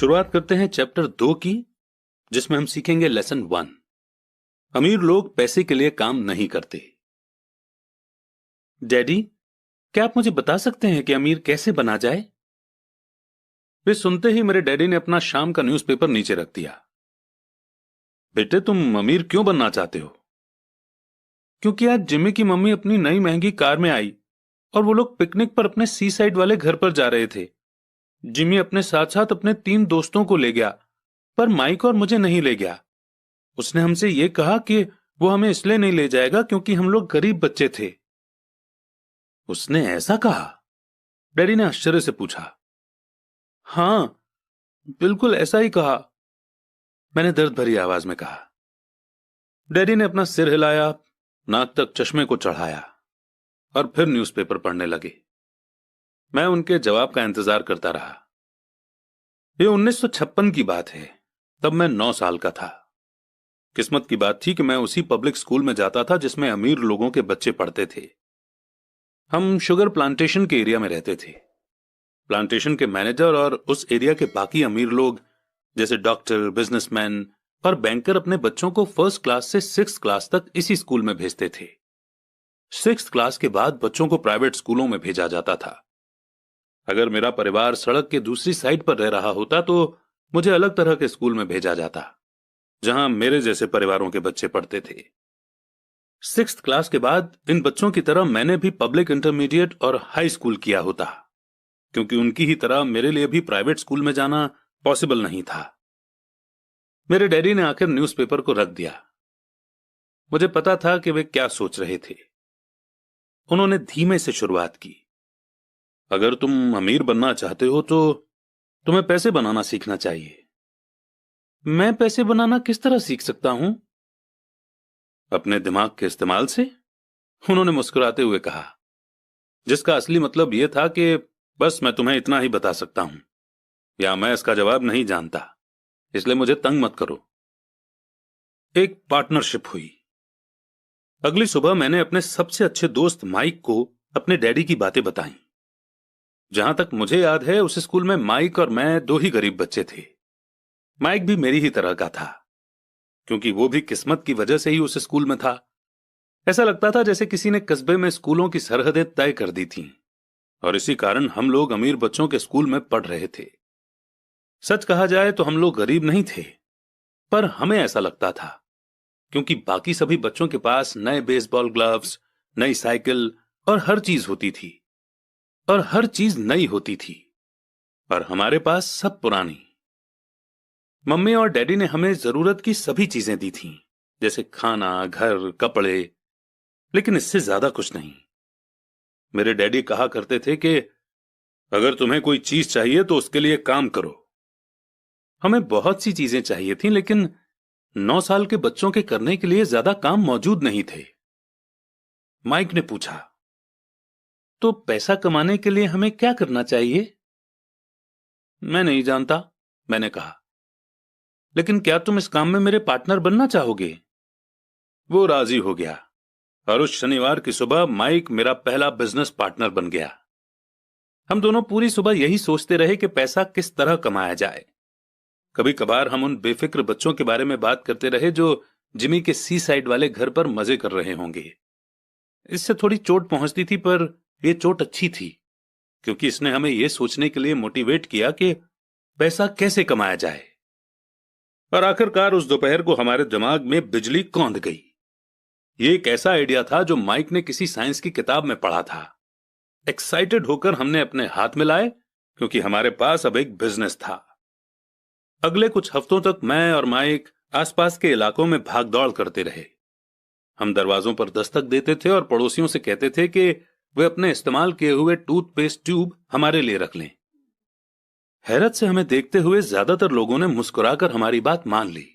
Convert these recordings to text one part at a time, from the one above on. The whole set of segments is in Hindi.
शुरुआत करते हैं चैप्टर 2 की, जिसमें हम सीखेंगे लेसन 1। अमीर लोग पैसे के लिए काम नहीं करते। डैडी, क्या आप मुझे बता सकते हैं कि अमीर कैसे बना जाए? वे सुनते ही मेरे डैडी ने अपना शाम का न्यूज़पेपर नीचे रख दिया। बेटे, तुम अमीर क्यों बनना चाहते हो? क्योंकि आज जिमी की मम्मी अपनी नई महंगी कार में आई और वो लोग पिकनिक पर अपने सी साइड वाले घर पर जा रहे थे। जिमी अपने साथ साथ अपने 3 दोस्तों को ले गया, पर माइक और मुझे नहीं ले गया। उसने हमसे ये कहा कि वो हमें इसलिए नहीं ले जाएगा क्योंकि हम लोग गरीब बच्चे थे। उसने ऐसा कहा? डैडी ने आश्चर्य से पूछा। हां, बिल्कुल ऐसा ही कहा, मैंने दर्द भरी आवाज में कहा। डैडी ने अपना सिर हिलाया, नाक तक चश्मे को चढ़ाया और फिर न्यूज़पेपर पढ़ने लगे। मैं उनके जवाब का इंतजार करता रहा। ये 1956 की बात है। तब मैं 9 साल का था। किस्मत की बात थी कि मैं उसी पब्लिक स्कूल में जाता था जिसमें अमीर लोगों के बच्चे पढ़ते थे। हम शुगर प्लांटेशन के एरिया में रहते थे। प्लांटेशन के मैनेजर और उस एरिया के बाकी अमीर लोग जैसे डॉक्टर, बिजनेसमैन और बैंकर अपने बच्चों को फर्स्ट क्लास से 6th क्लास तक इसी स्कूल में भेजते थे। 6th क्लास के बाद बच्चों को प्राइवेट स्कूलों में भेजा जाता था। अगर मेरा परिवार सड़क के दूसरी साइड पर रह रहा होता तो मुझे अलग तरह के स्कूल में भेजा जाता, जहां मेरे जैसे परिवारों के बच्चे पढ़ते थे। 6th क्लास के बाद इन बच्चों की तरह मैंने भी पब्लिक इंटरमीडिएट और हाई स्कूल किया होता, क्योंकि उनकी ही तरह मेरे लिए भी प्राइवेट स्कूल में जाना पॉसिबल नहीं था। मेरे डैडी ने आखिर न्यूज़पेपर को रख दिया। मुझे पता था कि वे क्या सोच रहे थे। उन्होंने धीमे से शुरुआत की। अगर तुम अमीर बनना चाहते हो तो तुम्हें पैसे बनाना सीखना चाहिए। मैं पैसे बनाना किस तरह सीख सकता हूं? अपने दिमाग के इस्तेमाल से, उन्होंने मुस्कुराते हुए कहा, जिसका असली मतलब यह था कि बस मैं तुम्हें इतना ही बता सकता हूं, या मैं इसका जवाब नहीं जानता, इसलिए मुझे तंग मत करो। एक पार्टनरशिप हुई। अगली सुबह मैंने अपने सबसे अच्छे दोस्त माइक को अपने डैडी की बातें बताई। जहां तक मुझे याद है, उस स्कूल में माइक और मैं 2 ही गरीब बच्चे थे। माइक भी मेरी ही तरह का था, क्योंकि वो भी किस्मत की वजह से ही उस स्कूल में था। ऐसा लगता था जैसे किसी ने कस्बे में स्कूलों की सरहदें तय कर दी थीं, और इसी कारण हम लोग अमीर बच्चों के स्कूल में पढ़ रहे थे। सच कहा जाए तो हम लोग गरीब नहीं थे, पर हमें ऐसा लगता था, क्योंकि बाकी सभी बच्चों के पास नए बेसबॉल ग्लव्स, नई साइकिल और हर चीज होती थी, और हर चीज नई होती थी, और हमारे पास सब पुरानी। मम्मी और डैडी ने हमें जरूरत की सभी चीजें दी थीं, जैसे खाना, घर, कपड़े, लेकिन इससे ज्यादा कुछ नहीं। मेरे डैडी कहा करते थे कि अगर तुम्हें कोई चीज चाहिए तो उसके लिए काम करो। हमें बहुत सी चीजें चाहिए थीं, लेकिन 9 साल के बच्चों के करने के लिए ज्यादा काम मौजूद नहीं थे। माइक ने पूछा, तो पैसा कमाने के लिए हमें क्या करना चाहिए? मैं नहीं जानता, मैंने कहा, लेकिन क्या तुम इस काम में मेरे पार्टनर बनना चाहोगे? वो राजी हो गया, और उस शनिवार की सुबह माइक मेरा पहला बिजनेस पार्टनर बन गया। हम दोनों पूरी सुबह यही सोचते रहे कि पैसा किस तरह कमाया जाए। कभी कभार हम उन बेफिक्र बच्चों के बारे में बात करते रहे जो जिमी के सी साइड वाले घर पर मजे कर रहे होंगे। इससे थोड़ी चोट पहुंचती थी, पर यह चोट अच्छी थी, क्योंकि इसने हमें यह सोचने के लिए मोटिवेट किया कि पैसा कैसे कमाया जाए। और आखिरकार उस दोपहर को हमारे दिमाग में बिजली कौंध गई। यह एक ऐसा आइडिया था जो माइक ने किसी साइंस की किताब में पढ़ा था। एक्साइटेड होकर हमने अपने हाथ मिलाए, क्योंकि हमारे पास अब एक बिजनेस था। अगले कुछ हफ्तों तक मैं और माइक आसपास के इलाकों में भागदौड़ करते रहे। हम दरवाजों पर दस्तक देते थे और पड़ोसियों से कहते थे कि वे अपने इस्तेमाल किए हुए टूथपेस्ट ट्यूब हमारे लिए रख लें। हैरत से हमें देखते हुए ज्यादातर लोगों ने मुस्कुराकर हमारी बात मान ली।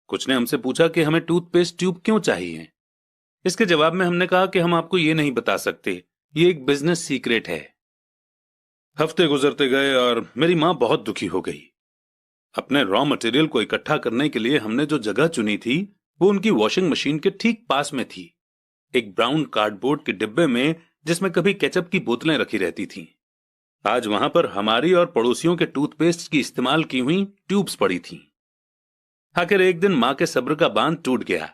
कुछ ने हमसे पूछा कि हमें टूथपेस्ट ट्यूब क्यों चाहिए। इसके जवाब में हमने कहा कि हम आपको ये नहीं बता सकते, ये एक बिजनेस सीक्रेट है। हफ्ते गुजरते गए और मेरी मां बहुत दुखी हो गई। अपने रॉ मटेरियल को इकट्ठा करने के लिए हमने जो जगह चुनी थी वो उनकी वॉशिंग मशीन के ठीक पास में थी, एक ब्राउन कार्डबोर्ड के डिब्बे में जिसमें कभी केचप की बोतलें रखी रहती थीं। आज वहां पर हमारी और पड़ोसियों के टूथपेस्ट की इस्तेमाल की हुई ट्यूब्स पड़ी थीं। आखिर एक दिन मां के सब्र का बांध टूट गया।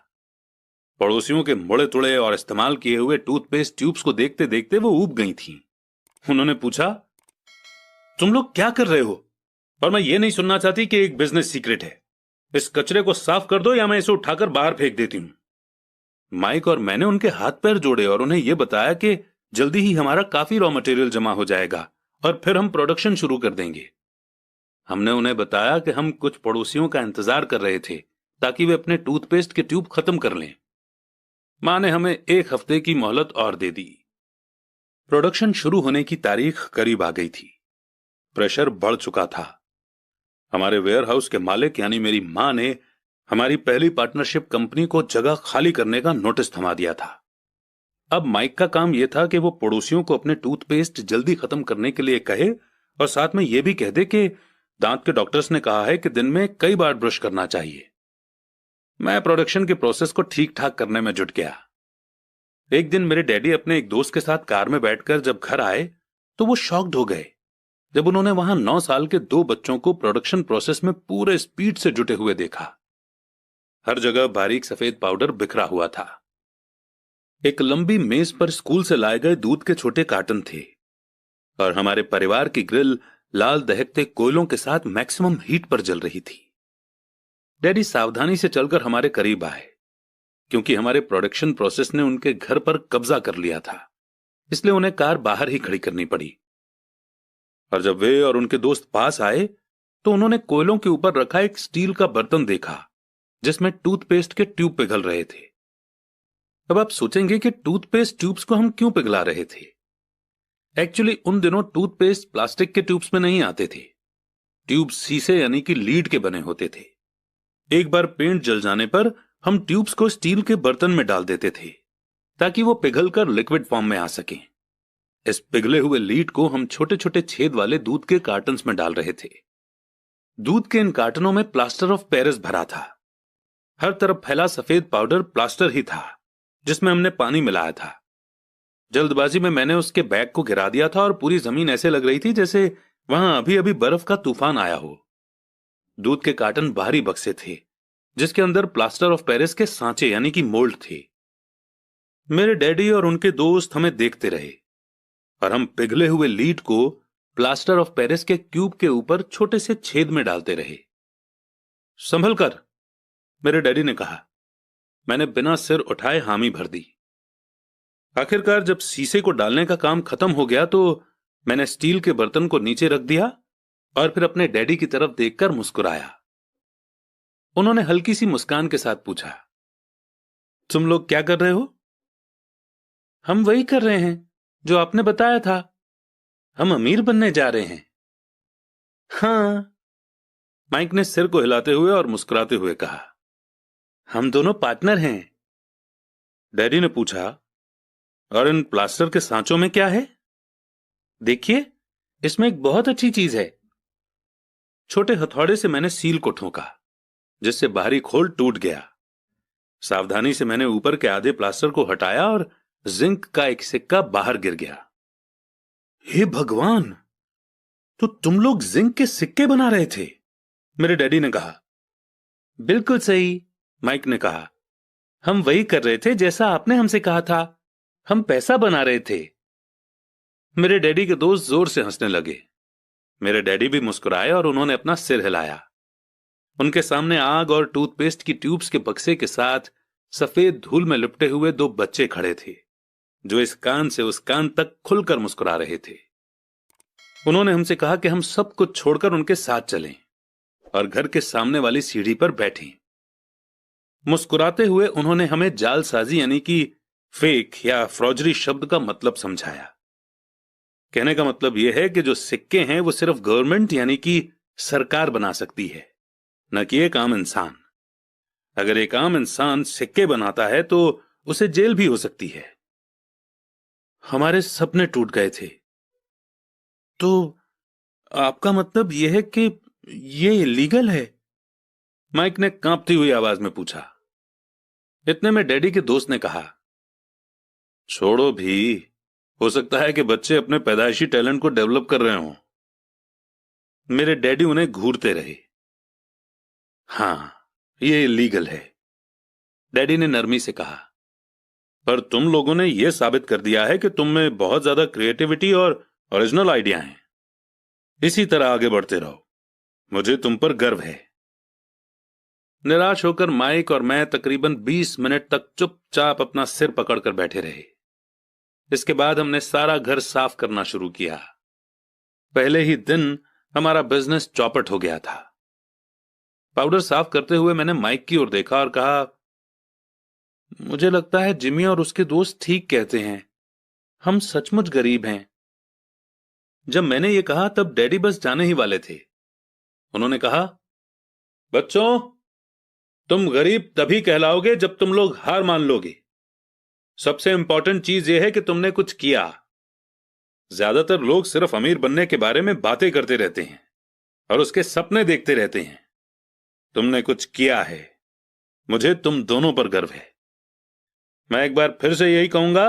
पड़ोसियों के मुड़े तुड़े और इस्तेमाल किए हुए टूथपेस्ट ट्यूब्स को देखते देखते वो ऊब गई थीं। उन्होंने पूछा, तुम लोग क्या कर रहे हो? पर मैं ये नहीं सुनना चाहती कि एक बिजनेस सीक्रेट है। इस कचरे को साफ कर दो या मैं इसे उठाकर बाहर फेंक देती हूं। माइक और मैंने उनके हाथ पैर जोड़े और उन्हें यह बताया कि जल्दी ही हमारा काफी रॉ मटेरियल जमा हो जाएगा और फिर हम प्रोडक्शन शुरू कर देंगे। हमने उन्हें बताया कि हम कुछ पड़ोसियों का इंतजार कर रहे थे ताकि वे अपने टूथपेस्ट के ट्यूब खत्म कर लें। मां ने हमें 1 हफ्ते की मोहलत और दे दी। प्रोडक्शन शुरू होने की तारीख करीब आ गई थी। प्रेशर बढ़ चुका था। हमारे वेयरहाउस के मालिक यानी मेरी मां ने हमारी पहली पार्टनरशिप कंपनी को जगह खाली करने का नोटिस थमा दिया था। अब माइक का काम यह था कि वो पड़ोसियों को अपने टूथपेस्ट जल्दी खत्म करने के लिए कहे और साथ में यह भी कह दे कि दांत के डॉक्टर्स ने कहा है कि दिन में कई बार ब्रश करना चाहिए। मैं प्रोडक्शन के प्रोसेस को ठीक ठाक करने में जुट गया। एक दिन मेरे डैडी अपने एक दोस्त के साथ कार में बैठकर जब घर आए तो वो शॉक्ड हो गए जब उन्होंने वहां 9 साल के 2 बच्चों को प्रोडक्शन प्रोसेस में पूरे स्पीड से जुटे हुए देखा। हर जगह बारीक सफेद पाउडर बिखरा हुआ था। एक लंबी मेज पर स्कूल से लाए गए दूध के छोटे कार्टन थे और हमारे परिवार की ग्रिल लाल दहकते कोयलों के साथ मैक्सिमम हीट पर जल रही थी। डैडी सावधानी से चलकर हमारे करीब आए क्योंकि हमारे प्रोडक्शन प्रोसेस ने उनके घर पर कब्जा कर लिया था, इसलिए उन्हें कार बाहर ही खड़ी करनी पड़ी। और जब वे और उनके दोस्त पास आए तो उन्होंने कोयलों के ऊपर रखा एक स्टील का बर्तन देखा जिसमें टूथपेस्ट के ट्यूब पिघल रहे थे। अब आप सोचेंगे कि टूथपेस्ट ट्यूब्स को हम क्यों पिघला रहे थे। एक्चुअली उन दिनों टूथपेस्ट प्लास्टिक के ट्यूब्स में नहीं आते थे। ट्यूब शीशे यानी कि लीड के बने होते थे। एक बार पेंट जल जाने पर हम ट्यूब्स को स्टील के बर्तन में डाल देते थे ताकि वो पिघलकर लिक्विड फॉर्म में आ सकें। इस पिघले हुए लीड को हम छोटे छोटे छेद वाले दूध के कार्टन्स में डाल रहे थे। दूध के इन कार्टनों में प्लास्टर ऑफ पेरिस भरा था। हर तरफ फैला सफेद पाउडर प्लास्टर ही था जिसमें हमने पानी मिलाया था। जल्दबाजी में मैंने उसके बैग को गिरा दिया था और पूरी जमीन ऐसे लग रही थी जैसे वहां अभी अभी बर्फ का तूफान आया हो। दूध के कार्टन बाहरी बक्से थे जिसके अंदर प्लास्टर ऑफ पेरिस के सांचे यानी कि मोल्ड थे। मेरे डैडी और उनके दोस्त हमें देखते रहे और हम पिघले हुए लीड को प्लास्टर ऑफ पेरिस के क्यूब के ऊपर छोटे से छेद में डालते रहे। संभल कर, मेरे डैडी ने कहा। मैंने बिना सिर उठाए हामी भर दी। आखिरकार जब शीशे को डालने का काम खत्म हो गया तो मैंने स्टील के बर्तन को नीचे रख दिया और फिर अपने डैडी की तरफ देखकर मुस्कुराया। उन्होंने हल्की सी मुस्कान के साथ पूछा, तुम लोग क्या कर रहे हो? हम वही कर रहे हैं जो आपने बताया था। हम अमीर बनने जा रहे हैं। हां, माइक ने सिर को हिलाते हुए और मुस्कुराते हुए कहा। हम दोनों पार्टनर हैं। डैडी ने पूछा, और इन प्लास्टर के सांचों में क्या है? देखिए, इसमें एक बहुत अच्छी चीज है। छोटे हथौड़े से मैंने सील को ठोका जिससे बाहरी खोल टूट गया। सावधानी से मैंने ऊपर के आधे प्लास्टर को हटाया और जिंक का एक सिक्का बाहर गिर गया। हे भगवान, तो तुम लोग जिंक के सिक्के बना रहे थे? मेरे डैडी ने कहा। बिल्कुल सही, माइक ने कहा। हम वही कर रहे थे जैसा आपने हमसे कहा था। हम पैसा बना रहे थे। मेरे डैडी के दोस्त जोर से हंसने लगे। मेरे डैडी भी मुस्कुराए और उन्होंने अपना सिर हिलाया। उनके सामने आग और टूथपेस्ट की ट्यूब्स के बक्से के साथ सफेद धूल में लिपटे हुए 2 बच्चे खड़े थे जो इस कान से उस कान तक खुलकर मुस्कुरा रहे थे। उन्होंने हमसे कहा कि हम सब कुछ छोड़कर उनके साथ चलें और घर के सामने वाली सीढ़ी पर बैठें। मुस्कुराते हुए उन्होंने हमें जालसाजी यानी कि फेक या फ्रॉजरी शब्द का मतलब समझाया। कहने का मतलब यह है कि जो सिक्के हैं वो सिर्फ गवर्नमेंट यानी कि सरकार बना सकती है, न कि एक आम इंसान। अगर एक आम इंसान सिक्के बनाता है तो उसे जेल भी हो सकती है। हमारे सपने टूट गए थे। तो आपका मतलब यह है कि यह इलीगल है? माइक ने कांपती हुई आवाज में पूछा। इतने में डैडी के दोस्त ने कहा, छोड़ो भी, हो सकता है कि बच्चे अपने पैदाइशी टैलेंट को डेवलप कर रहे हों। मेरे डैडी उन्हें घूरते रहे। हां, ये इलीगल है, डैडी ने नरमी से कहा। पर तुम लोगों ने यह साबित कर दिया है कि तुम में बहुत ज्यादा क्रिएटिविटी और ओरिजिनल आइडिया हैं। इसी तरह आगे बढ़ते रहो, मुझे तुम पर गर्व है। निराश होकर माइक और मैं तकरीबन 20 मिनट तक चुपचाप अपना सिर पकड़कर बैठे रहे। इसके बाद हमने सारा घर साफ करना शुरू किया। पहले ही दिन हमारा बिजनेस चौपट हो गया था। पाउडर साफ करते हुए मैंने माइक की ओर देखा और कहा, मुझे लगता है जिमी और उसके दोस्त ठीक कहते हैं, हम सचमुच गरीब हैं। जब मैंने ये कहा तब डैडी बस जाने ही वाले थे। उन्होंने कहा, बच्चों, तुम गरीब तभी कहलाओगे जब तुम लोग हार मान लोगे। सबसे इंपॉर्टेंट चीज यह है कि तुमने कुछ किया। ज्यादातर लोग सिर्फ अमीर बनने के बारे में बातें करते रहते हैं और उसके सपने देखते रहते हैं। तुमने कुछ किया है, मुझे तुम दोनों पर गर्व है। मैं एक बार फिर से यही कहूंगा,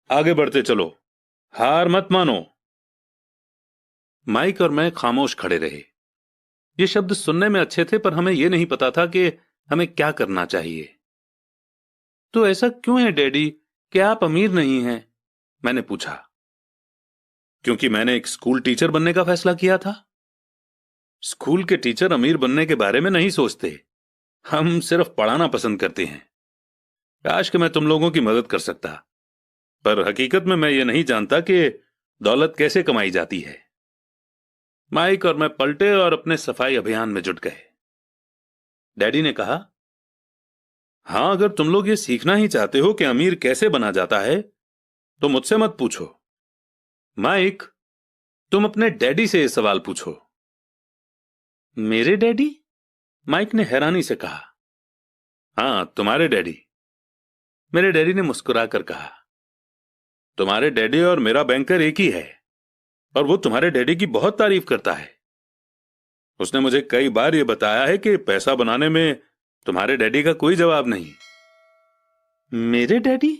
आगे बढ़ते चलो, हार मत मानो। माइक और मैं खामोश खड़े रहे। ये शब्द सुनने में अच्छे थे, पर हमें यह नहीं पता था कि हमें क्या करना चाहिए। तो ऐसा क्यों है डैडी कि आप अमीर नहीं हैं? मैंने पूछा। क्योंकि मैंने एक स्कूल टीचर बनने का फैसला किया था। स्कूल के टीचर अमीर बनने के बारे में नहीं सोचते, हम सिर्फ पढ़ाना पसंद करते हैं। काश कि मैं तुम लोगों की मदद कर सकता, पर हकीकत में मैं ये नहीं जानता कि दौलत कैसे कमाई जाती है। माइक और मैं पलटे और अपने सफाई अभियान में जुट गए। डैडी ने कहा, हां, अगर तुम लोग ये सीखना ही चाहते हो कि अमीर कैसे बना जाता है तो मुझसे मत पूछो। माइक, तुम अपने डैडी से ये सवाल पूछो। मेरे डैडी? माइक ने हैरानी से कहा। हां, तुम्हारे डैडी। मेरे डैडी ने मुस्कुराकर कहा, तुम्हारे डैडी और मेरा बैंकर एक ही है और वो तुम्हारे डैडी की बहुत तारीफ करता है। उसने मुझे कई बार यह बताया है कि पैसा बनाने में तुम्हारे डैडी का कोई जवाब नहीं। मेरे डैडी?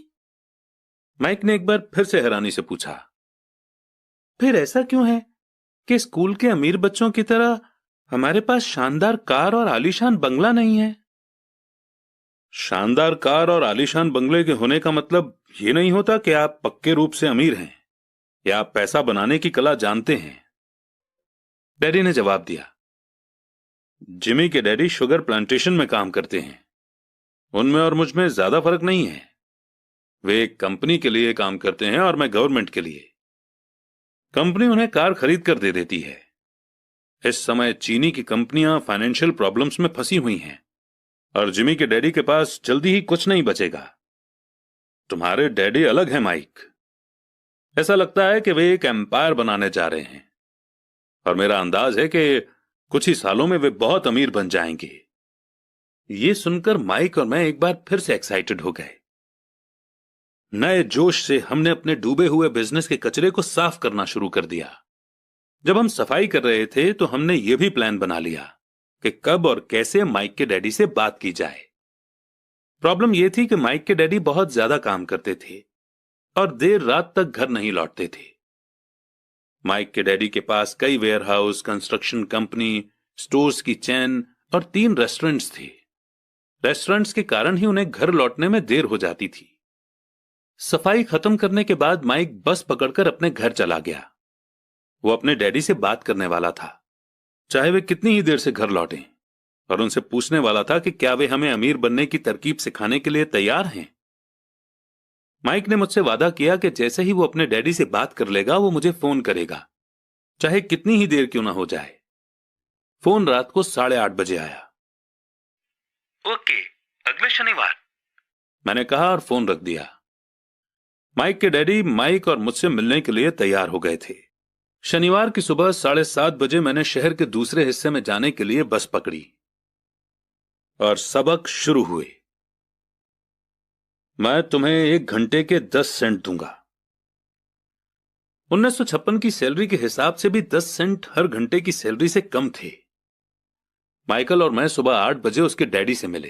माइक ने एक बार फिर से हैरानी से पूछा। फिर ऐसा क्यों है कि स्कूल के अमीर बच्चों की तरह हमारे पास शानदार कार और आलीशान बंगला नहीं है? शानदार कार और आलीशान बंगले के होने का मतलब यह नहीं होता कि आप पक्के रूप से अमीर हैं या आप पैसा बनाने की कला जानते हैं, डैडी ने जवाब दिया। जिमी के डैडी शुगर प्लांटेशन में काम करते हैं। उनमें और मुझ में ज्यादा फर्क नहीं है। वे एक कंपनी के लिए काम करते हैं और मैं गवर्नमेंट के लिए। कंपनी उन्हें कार खरीद कर दे देती है। इस समय चीनी की कंपनियां फाइनेंशियल प्रॉब्लम्स में फंसी हुई हैं और जिमी के डैडी के पास जल्दी ही कुछ नहीं बचेगा। तुम्हारे डैडी अलग हैं माइक। ऐसा लगता है कि वे एक एम्पायर बनाने जा रहे हैं और मेरा अंदाज है कि कुछ ही सालों में वे बहुत अमीर बन जाएंगे। यह सुनकर माइक और मैं एक बार फिर से एक्साइटेड हो गए। नए जोश से हमने अपने डूबे हुए बिजनेस के कचरे को साफ करना शुरू कर दिया। जब हम सफाई कर रहे थे तो हमने यह भी प्लान बना लिया कि कब और कैसे माइक के डैडी से बात की जाए। प्रॉब्लम यह थी कि माइक के डैडी बहुत ज्यादा काम करते थे और देर रात तक घर नहीं लौटते थे। माइक के डैडी के पास कई वेयरहाउस, कंस्ट्रक्शन कंपनी, स्टोर्स की चेन और 3 रेस्टोरेंट्स थे। रेस्टोरेंट्स के कारण ही उन्हें घर लौटने में देर हो जाती थी। सफाई खत्म करने के बाद माइक बस पकड़कर अपने घर चला गया। वो अपने डैडी से बात करने वाला था, चाहे वे कितनी ही देर से घर लौटें, और उनसे पूछने वाला था कि क्या वे हमें अमीर बनने की तरकीब सिखाने के लिए तैयार हैं। माइक ने मुझसे वादा किया कि जैसे ही वो अपने डैडी से बात कर लेगा वो मुझे फोन करेगा, चाहे कितनी ही देर क्यों ना हो जाए। फोन रात को 8:30 बजे आया। ओके, अगले शनिवार, मैंने कहा और फोन रख दिया। माइक के डैडी माइक और मुझसे मिलने के लिए तैयार हो गए थे। शनिवार की सुबह 7:30 बजे मैंने शहर के दूसरे हिस्से में जाने के लिए बस पकड़ी और सबक शुरू हुए। मैं तुम्हें 1 घंटे के 10 सेंट दूंगा। 1956 की सैलरी के हिसाब से भी 10 सेंट हर घंटे की सैलरी से कम थे। माइकल और मैं सुबह 8 बजे उसके डैडी से मिले।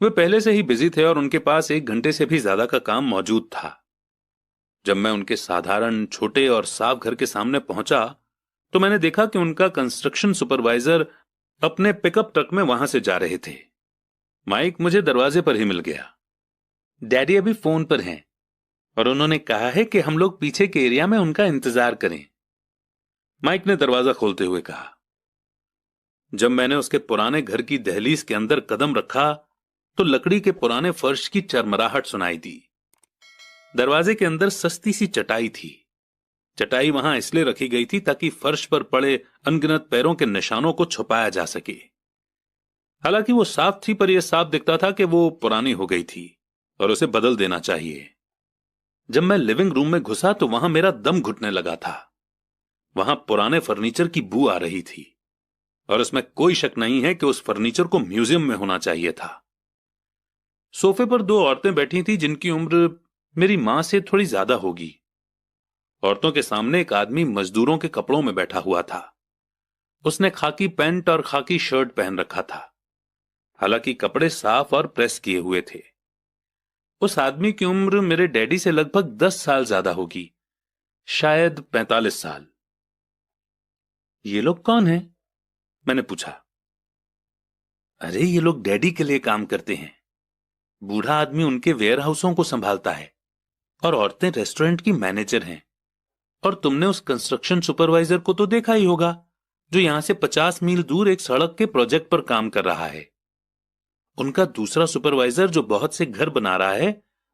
वे पहले से ही बिजी थे और उनके पास 1 घंटे से भी ज्यादा का काम मौजूद था। जब मैं उनके साधारण छोटे और साफ घर के सामने पहुंचा तो मैंने देखा कि उनका कंस्ट्रक्शन सुपरवाइजर अपने पिकअप ट्रक में वहां से जा रहे थे। माइक मुझे दरवाजे पर ही मिल गया। डैडी अभी फोन पर हैं और उन्होंने कहा है कि हम लोग पीछे के एरिया में उनका इंतजार करें, माइक ने दरवाजा खोलते हुए कहा। जब मैंने उसके पुराने घर की दहलीज के अंदर कदम रखा तो लकड़ी के पुराने फर्श की चरमराहट सुनाई दी। दरवाजे के अंदर सस्ती सी चटाई थी। चटाई वहां इसलिए रखी गई थी ताकि फर्श पर पड़े अनगिनत पैरों के निशानों को छुपाया जा सके। हालांकि वो साफ थी, पर यह साफ दिखता था कि वो पुरानी हो गई थी और उसे बदल देना चाहिए। जब मैं लिविंग रूम में घुसा तो वहां मेरा दम घुटने लगा था। वहां पुराने फर्नीचर की बू आ रही थी और इसमें कोई शक नहीं है कि उस फर्नीचर को म्यूजियम में होना चाहिए था। सोफे पर दो औरतें बैठी थीं जिनकी उम्र मेरी मां से थोड़ी ज्यादा होगी। औरतों के सामने एक आदमी मजदूरों के कपड़ों में बैठा हुआ था। उसने खाकी पैंट और खाकी शर्ट पहन रखा था, हालांकि कपड़े साफ और प्रेस किए हुए थे। उस आदमी की उम्र मेरे डैडी से लगभग 10 साल ज्यादा होगी, शायद 45 साल। ये लोग कौन हैं? मैंने पूछा। अरे ये लोग डैडी के लिए काम करते हैं। बूढ़ा आदमी उनके वेयर हाउसों को संभालता है और औरतें रेस्टोरेंट की मैनेजर हैं। और तुमने उस कंस्ट्रक्शन सुपरवाइजर को तो देखा ही होगा जो यहां से 50 मील दूर एक सड़क के प्रोजेक्ट पर काम कर रहा है। उनका दूसरा सुपरवाइजर जो बहुत से घर बना रहा है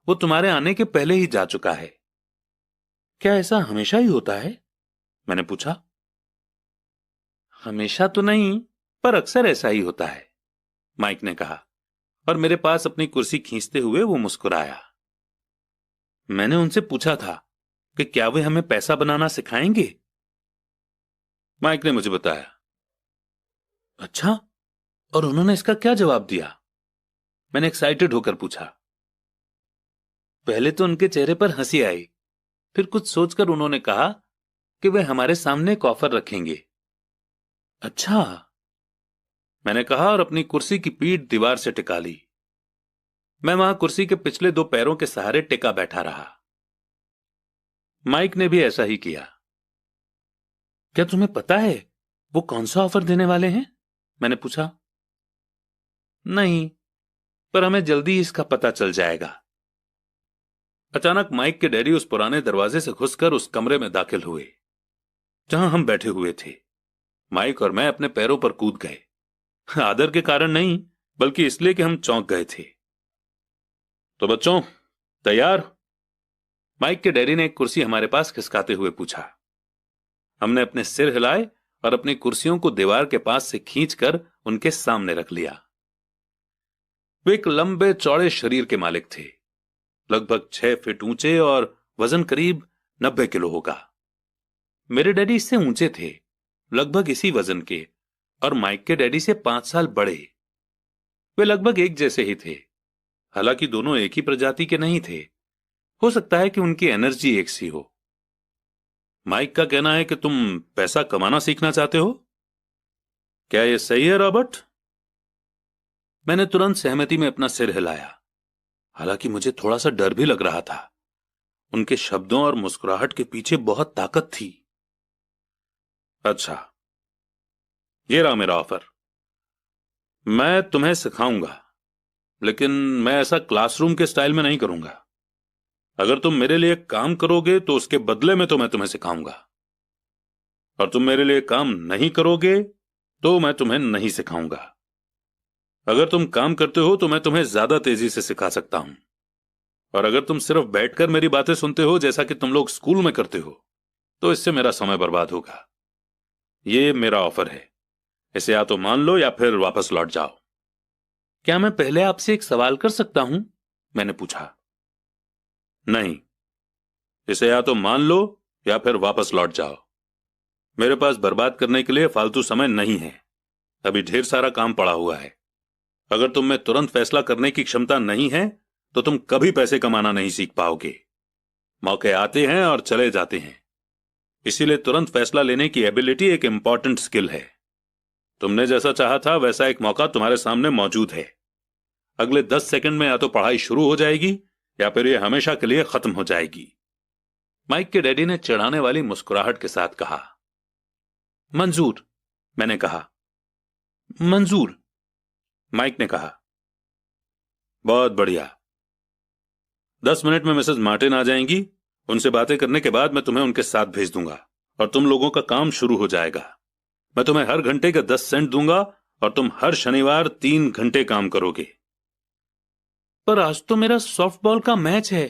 वो तुम्हारे आने के पहले ही जा चुका है। क्या ऐसा हमेशा ही होता है? मैंने पूछा। हमेशा तो नहीं, पर अक्सर ऐसा ही होता है, माइक ने कहा और मेरे पास अपनी कुर्सी खींचते हुए वो मुस्कुराया। मैंने उनसे पूछा था कि क्या वे हमें पैसा बनाना सिखाएंगे? माइक ने मुझे बताया। अच्छा, और उन्होंने इसका क्या जवाब दिया? मैंने एक्साइटेड होकर पूछा। पहले तो उनके चेहरे पर हंसी आई, फिर कुछ सोचकर उन्होंने कहा कि वे हमारे सामने एक ऑफर रखेंगे। अच्छा, मैंने कहा और अपनी कुर्सी की पीठ दीवार से टिका ली। मैं वहां कुर्सी के पिछले 2 पैरों के सहारे टिका बैठा रहा। माइक ने भी ऐसा ही किया। क्या तुम्हें पता है वो कौन सा ऑफर देने वाले हैं? मैंने पूछा। नहीं, पर हमें जल्दी इसका पता चल जाएगा। अचानक माइक के डैडी उस पुराने दरवाजे से घुसकर उस कमरे में दाखिल हुए जहां हम बैठे हुए थे। माइक और मैं अपने पैरों पर कूद गए, आदर के कारण नहीं बल्कि इसलिए कि हम चौंक गए थे। तो बच्चों, तैयार? माइक के डैडी ने एक कुर्सी हमारे पास खिसकाते हुए पूछा। हमने अपने सिर हिलाए और अपनी कुर्सियों को दीवार के पास से खींचकर उनके सामने रख लिया। वे एक लंबे चौड़े शरीर के मालिक थे, लगभग 6 फीट ऊंचे और वजन करीब 90 किलो होगा। मेरे डैडी इससे ऊंचे थे, लगभग इसी वजन के, और माइक के डैडी से 5 साल बड़े। वे लगभग एक जैसे ही थे, हालांकि दोनों एक ही प्रजाति के नहीं थे। हो सकता है कि उनकी एनर्जी एक सी हो। माइक का कहना है कि तुम पैसा कमाना सीखना चाहते हो। क्या यह सही है रॉबर्ट? मैंने तुरंत सहमति में अपना सिर हिलाया, हालांकि मुझे थोड़ा सा डर भी लग रहा था। उनके शब्दों और मुस्कुराहट के पीछे बहुत ताकत थी। अच्छा, ये रहा मेरा ऑफर। मैं तुम्हें सिखाऊंगा, लेकिन मैं ऐसा क्लासरूम के स्टाइल में नहीं करूंगा। अगर तुम मेरे लिए काम करोगे तो उसके बदले में तो मैं तुम्हें सिखाऊंगा, और तुम मेरे लिए काम नहीं करोगे तो मैं तुम्हें नहीं सिखाऊंगा। अगर तुम काम करते हो तो मैं तुम्हें ज्यादा तेजी से सिखा सकता हूं, और अगर तुम सिर्फ बैठकर मेरी बातें सुनते हो जैसा कि तुम लोग स्कूल में करते हो तो इससे मेरा समय बर्बाद होगा। ये मेरा ऑफर है, इसे या तो मान लो या फिर वापस लौट जाओ। क्या मैं पहले आपसे एक सवाल कर सकता हूं? मैंने पूछा। नहीं, इसे या तो मान लो या फिर वापस लौट जाओ। मेरे पास बर्बाद करने के लिए फालतू समय नहीं है, अभी ढेर सारा काम पड़ा हुआ है। अगर तुम में तुरंत फैसला करने की क्षमता नहीं है तो तुम कभी पैसे कमाना नहीं सीख पाओगे। मौके आते हैं और चले जाते हैं, इसीलिए तुरंत फैसला लेने की एबिलिटी एक इंपॉर्टेंट स्किल है। तुमने जैसा चाहा था वैसा एक मौका तुम्हारे सामने मौजूद है। अगले 10 सेकंड में या तो पढ़ाई शुरू हो जाएगी या फिर यह हमेशा के लिए खत्म हो जाएगी। माइक के डैडी ने चिढ़ाने वाली मुस्कुराहट के साथ कहा। मंजूर, मैंने कहा। मंजूर, माइक ने कहा। बहुत बढ़िया। 10 मिनट में मिसेस मार्टिन आ जाएंगी। उनसे बातें करने के बाद मैं तुम्हें उनके साथ भेज दूंगा और तुम लोगों का काम शुरू हो जाएगा। मैं तुम्हें हर घंटे का 10 सेंट दूंगा और तुम हर शनिवार 3 घंटे काम करोगे। पर आज तो मेरा सॉफ्टबॉल का मैच है,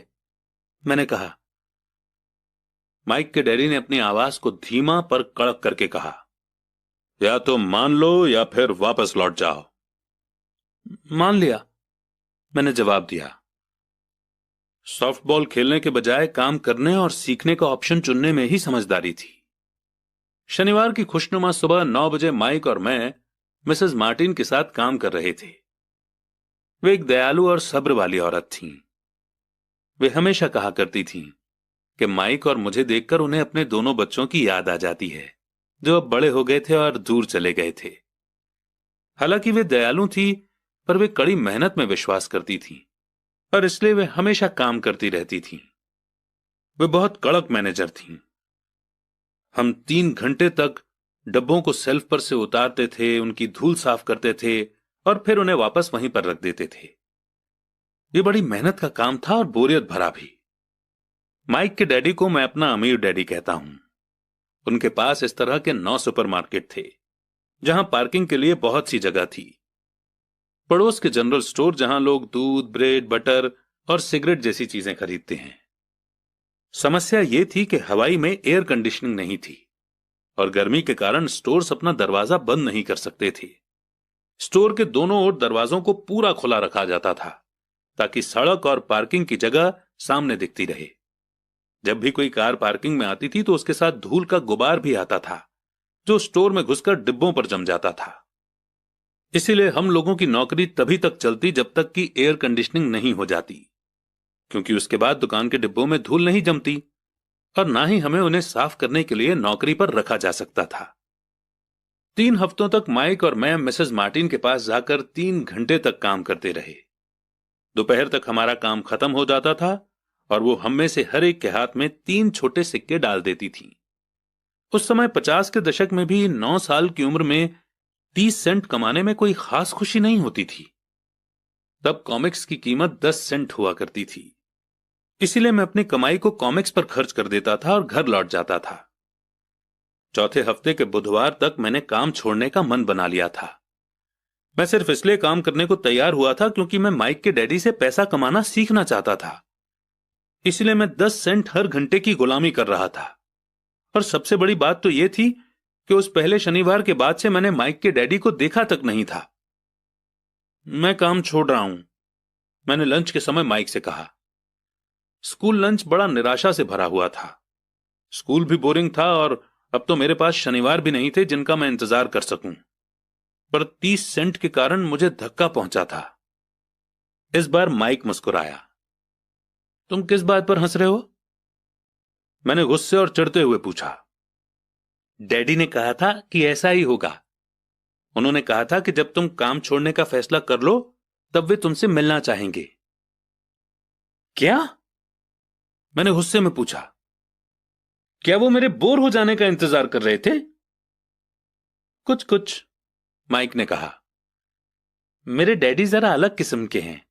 मैंने कहा। माइक के डैडी ने अपनी आवाज को धीमा पर कड़क करके कहा, या तो मान लो या फिर वापस लौट जाओ। मान लिया, मैंने जवाब दिया। सॉफ्टबॉल खेलने के बजाय काम करने और सीखने का ऑप्शन चुनने में ही समझदारी थी। शनिवार की खुशनुमा सुबह 9 बजे माइक और मैं मिसेस मार्टिन के साथ काम कर रहे थे। वे एक दयालु और सब्र वाली औरत थीं। वे हमेशा कहा करती थीं कि माइक और मुझे देखकर उन्हें अपने दोनों बच्चों की याद आ जाती है, जो अब बड़े हो गए थे और दूर चले गए थे। हालांकि वे दयालु थी, पर वे कड़ी मेहनत में विश्वास करती थीं और इसलिए वे हमेशा काम करती रहती थीं। वे बहुत कड़क मैनेजर थीं। हम 3 घंटे तक डब्बों को शेल्फ पर से उतारते थे, उनकी धूल साफ करते थे और फिर उन्हें वापस वहीं पर रख देते थे। ये बड़ी मेहनत का काम था और बोरियत भरा भी। माइक के डैडी को मैं अपना अमीर डैडी कहता हूं। उनके पास इस तरह के 9 सुपरमार्केट थे, जहां पार्किंग के लिए बहुत सी जगह थी। पड़ोस के जनरल स्टोर, जहां लोग दूध, ब्रेड, बटर और सिगरेट जैसी चीजें खरीदते हैं। समस्या यह थी कि हवाई में एयर कंडीशनिंग नहीं थी और गर्मी के कारण स्टोर्स अपना दरवाजा बंद नहीं कर सकते थे। स्टोर के दोनों ओर दरवाजों को पूरा खुला रखा जाता था ताकि सड़क और पार्किंग की जगह सामने दिखती रहे। जब भी कोई कार पार्किंग में आती थी तो उसके साथ धूल का गुबार भी आता था, जो स्टोर में घुसकर डिब्बों पर जम जाता था। इसीलिए हम लोगों की नौकरी तभी तक चलती जब तक कि एयर कंडीशनिंग नहीं हो जाती, क्योंकि उसके बाद दुकान के डिब्बों में धूल नहीं जमती और ना ही हमें उन्हें साफ करने के लिए नौकरी पर रखा जा सकता था। 3 हफ्तों तक माइक और मैं मिसेस मार्टिन के पास जाकर 3 घंटे तक काम करते रहे। दोपहर तक हमारा काम खत्म हो जाता था और वो हम में से हर एक के हाथ में 3 छोटे सिक्के डाल देती थी। उस समय 50 के दशक में भी 9 साल की उम्र में 30 सेंट कमाने में कोई खास खुशी नहीं होती थी। तब कॉमिक्स की कीमत 10 सेंट हुआ करती थी। इसीलिए मैं अपनी कमाई को कॉमिक्स पर खर्च कर देता था और घर लौट जाता था। चौथे हफ्ते के बुधवार तक मैंने काम छोड़ने का मन बना लिया था। मैं सिर्फ इसलिए काम करने को तैयार हुआ था क्योंकि मैं माइक के डैडी से पैसा कमाना सीखना चाहता था। इसलिए मैं 10 सेंट हर घंटे की गुलामी कर रहा था। और सबसे बड़ी बात तो यह थी कि उस पहले शनिवार के बाद से मैंने माइक के डैडी को देखा तक नहीं था। मैं काम छोड़ रहा हूं, मैंने लंच के समय माइक से कहा। स्कूल लंच बड़ा निराशा से भरा हुआ था। स्कूल भी बोरिंग था और अब तो मेरे पास शनिवार भी नहीं थे जिनका मैं इंतजार कर सकूं। पर 30 सेंट के कारण मुझे धक्का पहुंचा था। इस बार माइक मुस्कुराया। तुम किस बात पर हंस रहे हो? मैंने गुस्से और चिढ़ते हुए पूछा। डैडी ने कहा था कि ऐसा ही होगा। उन्होंने कहा था कि जब तुम काम छोड़ने का फैसला कर लो तब वे तुमसे मिलना चाहेंगे। क्या? मैंने गुस्से में पूछा। क्या वो मेरे बोर हो जाने का इंतजार कर रहे थे? कुछ कुछ, माइक ने कहा। मेरे डैडी जरा अलग किस्म के हैं।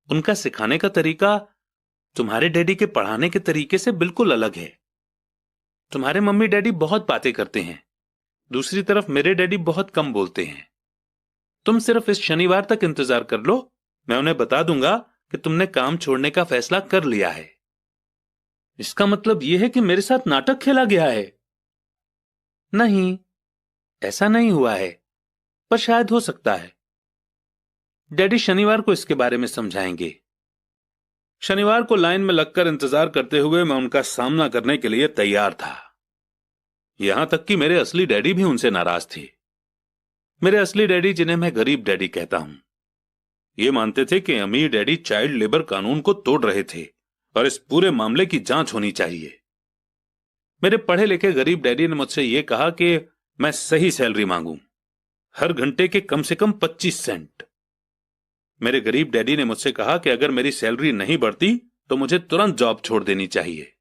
उनका सिखाने का तरीका तुम्हारे डैडी के पढ़ाने के तरीके से बिल्कुल अलग है। तुम्हारे मम्मी डैडी बहुत बातें करते हैं, दूसरी तरफ मेरे डैडी बहुत कम बोलते हैं। तुम सिर्फ इस शनिवार तक इंतजार कर लो, मैं उन्हें बता दूंगा कि तुमने काम छोड़ने का फैसला कर लिया है। इसका मतलब यह है कि मेरे साथ नाटक खेला गया है? नहीं, ऐसा नहीं हुआ है, पर शायद हो सकता है। डैडी शनिवार को इसके बारे में समझाएंगे। शनिवार को लाइन में लगकर इंतजार करते हुए मैं उनका सामना करने के लिए तैयार था। यहां तक कि मेरे असली डैडी भी उनसे नाराज थे। मेरे असली डैडी, जिन्हें मैं गरीब डैडी कहता हूं, ये मानते थे कि अमीर डैडी चाइल्ड लेबर कानून को तोड़ रहे थे और इस पूरे मामले की जांच होनी चाहिए। मेरे पढ़े लिखे गरीब डैडी ने मुझसे यह कहा कि मैं सही सैलरी मांगूं, हर घंटे के कम से कम 25 सेंट। मेरे गरीब डैडी ने मुझसे कहा कि अगर मेरी सैलरी नहीं बढ़ती तो मुझे तुरंत जॉब छोड़ देनी चाहिए।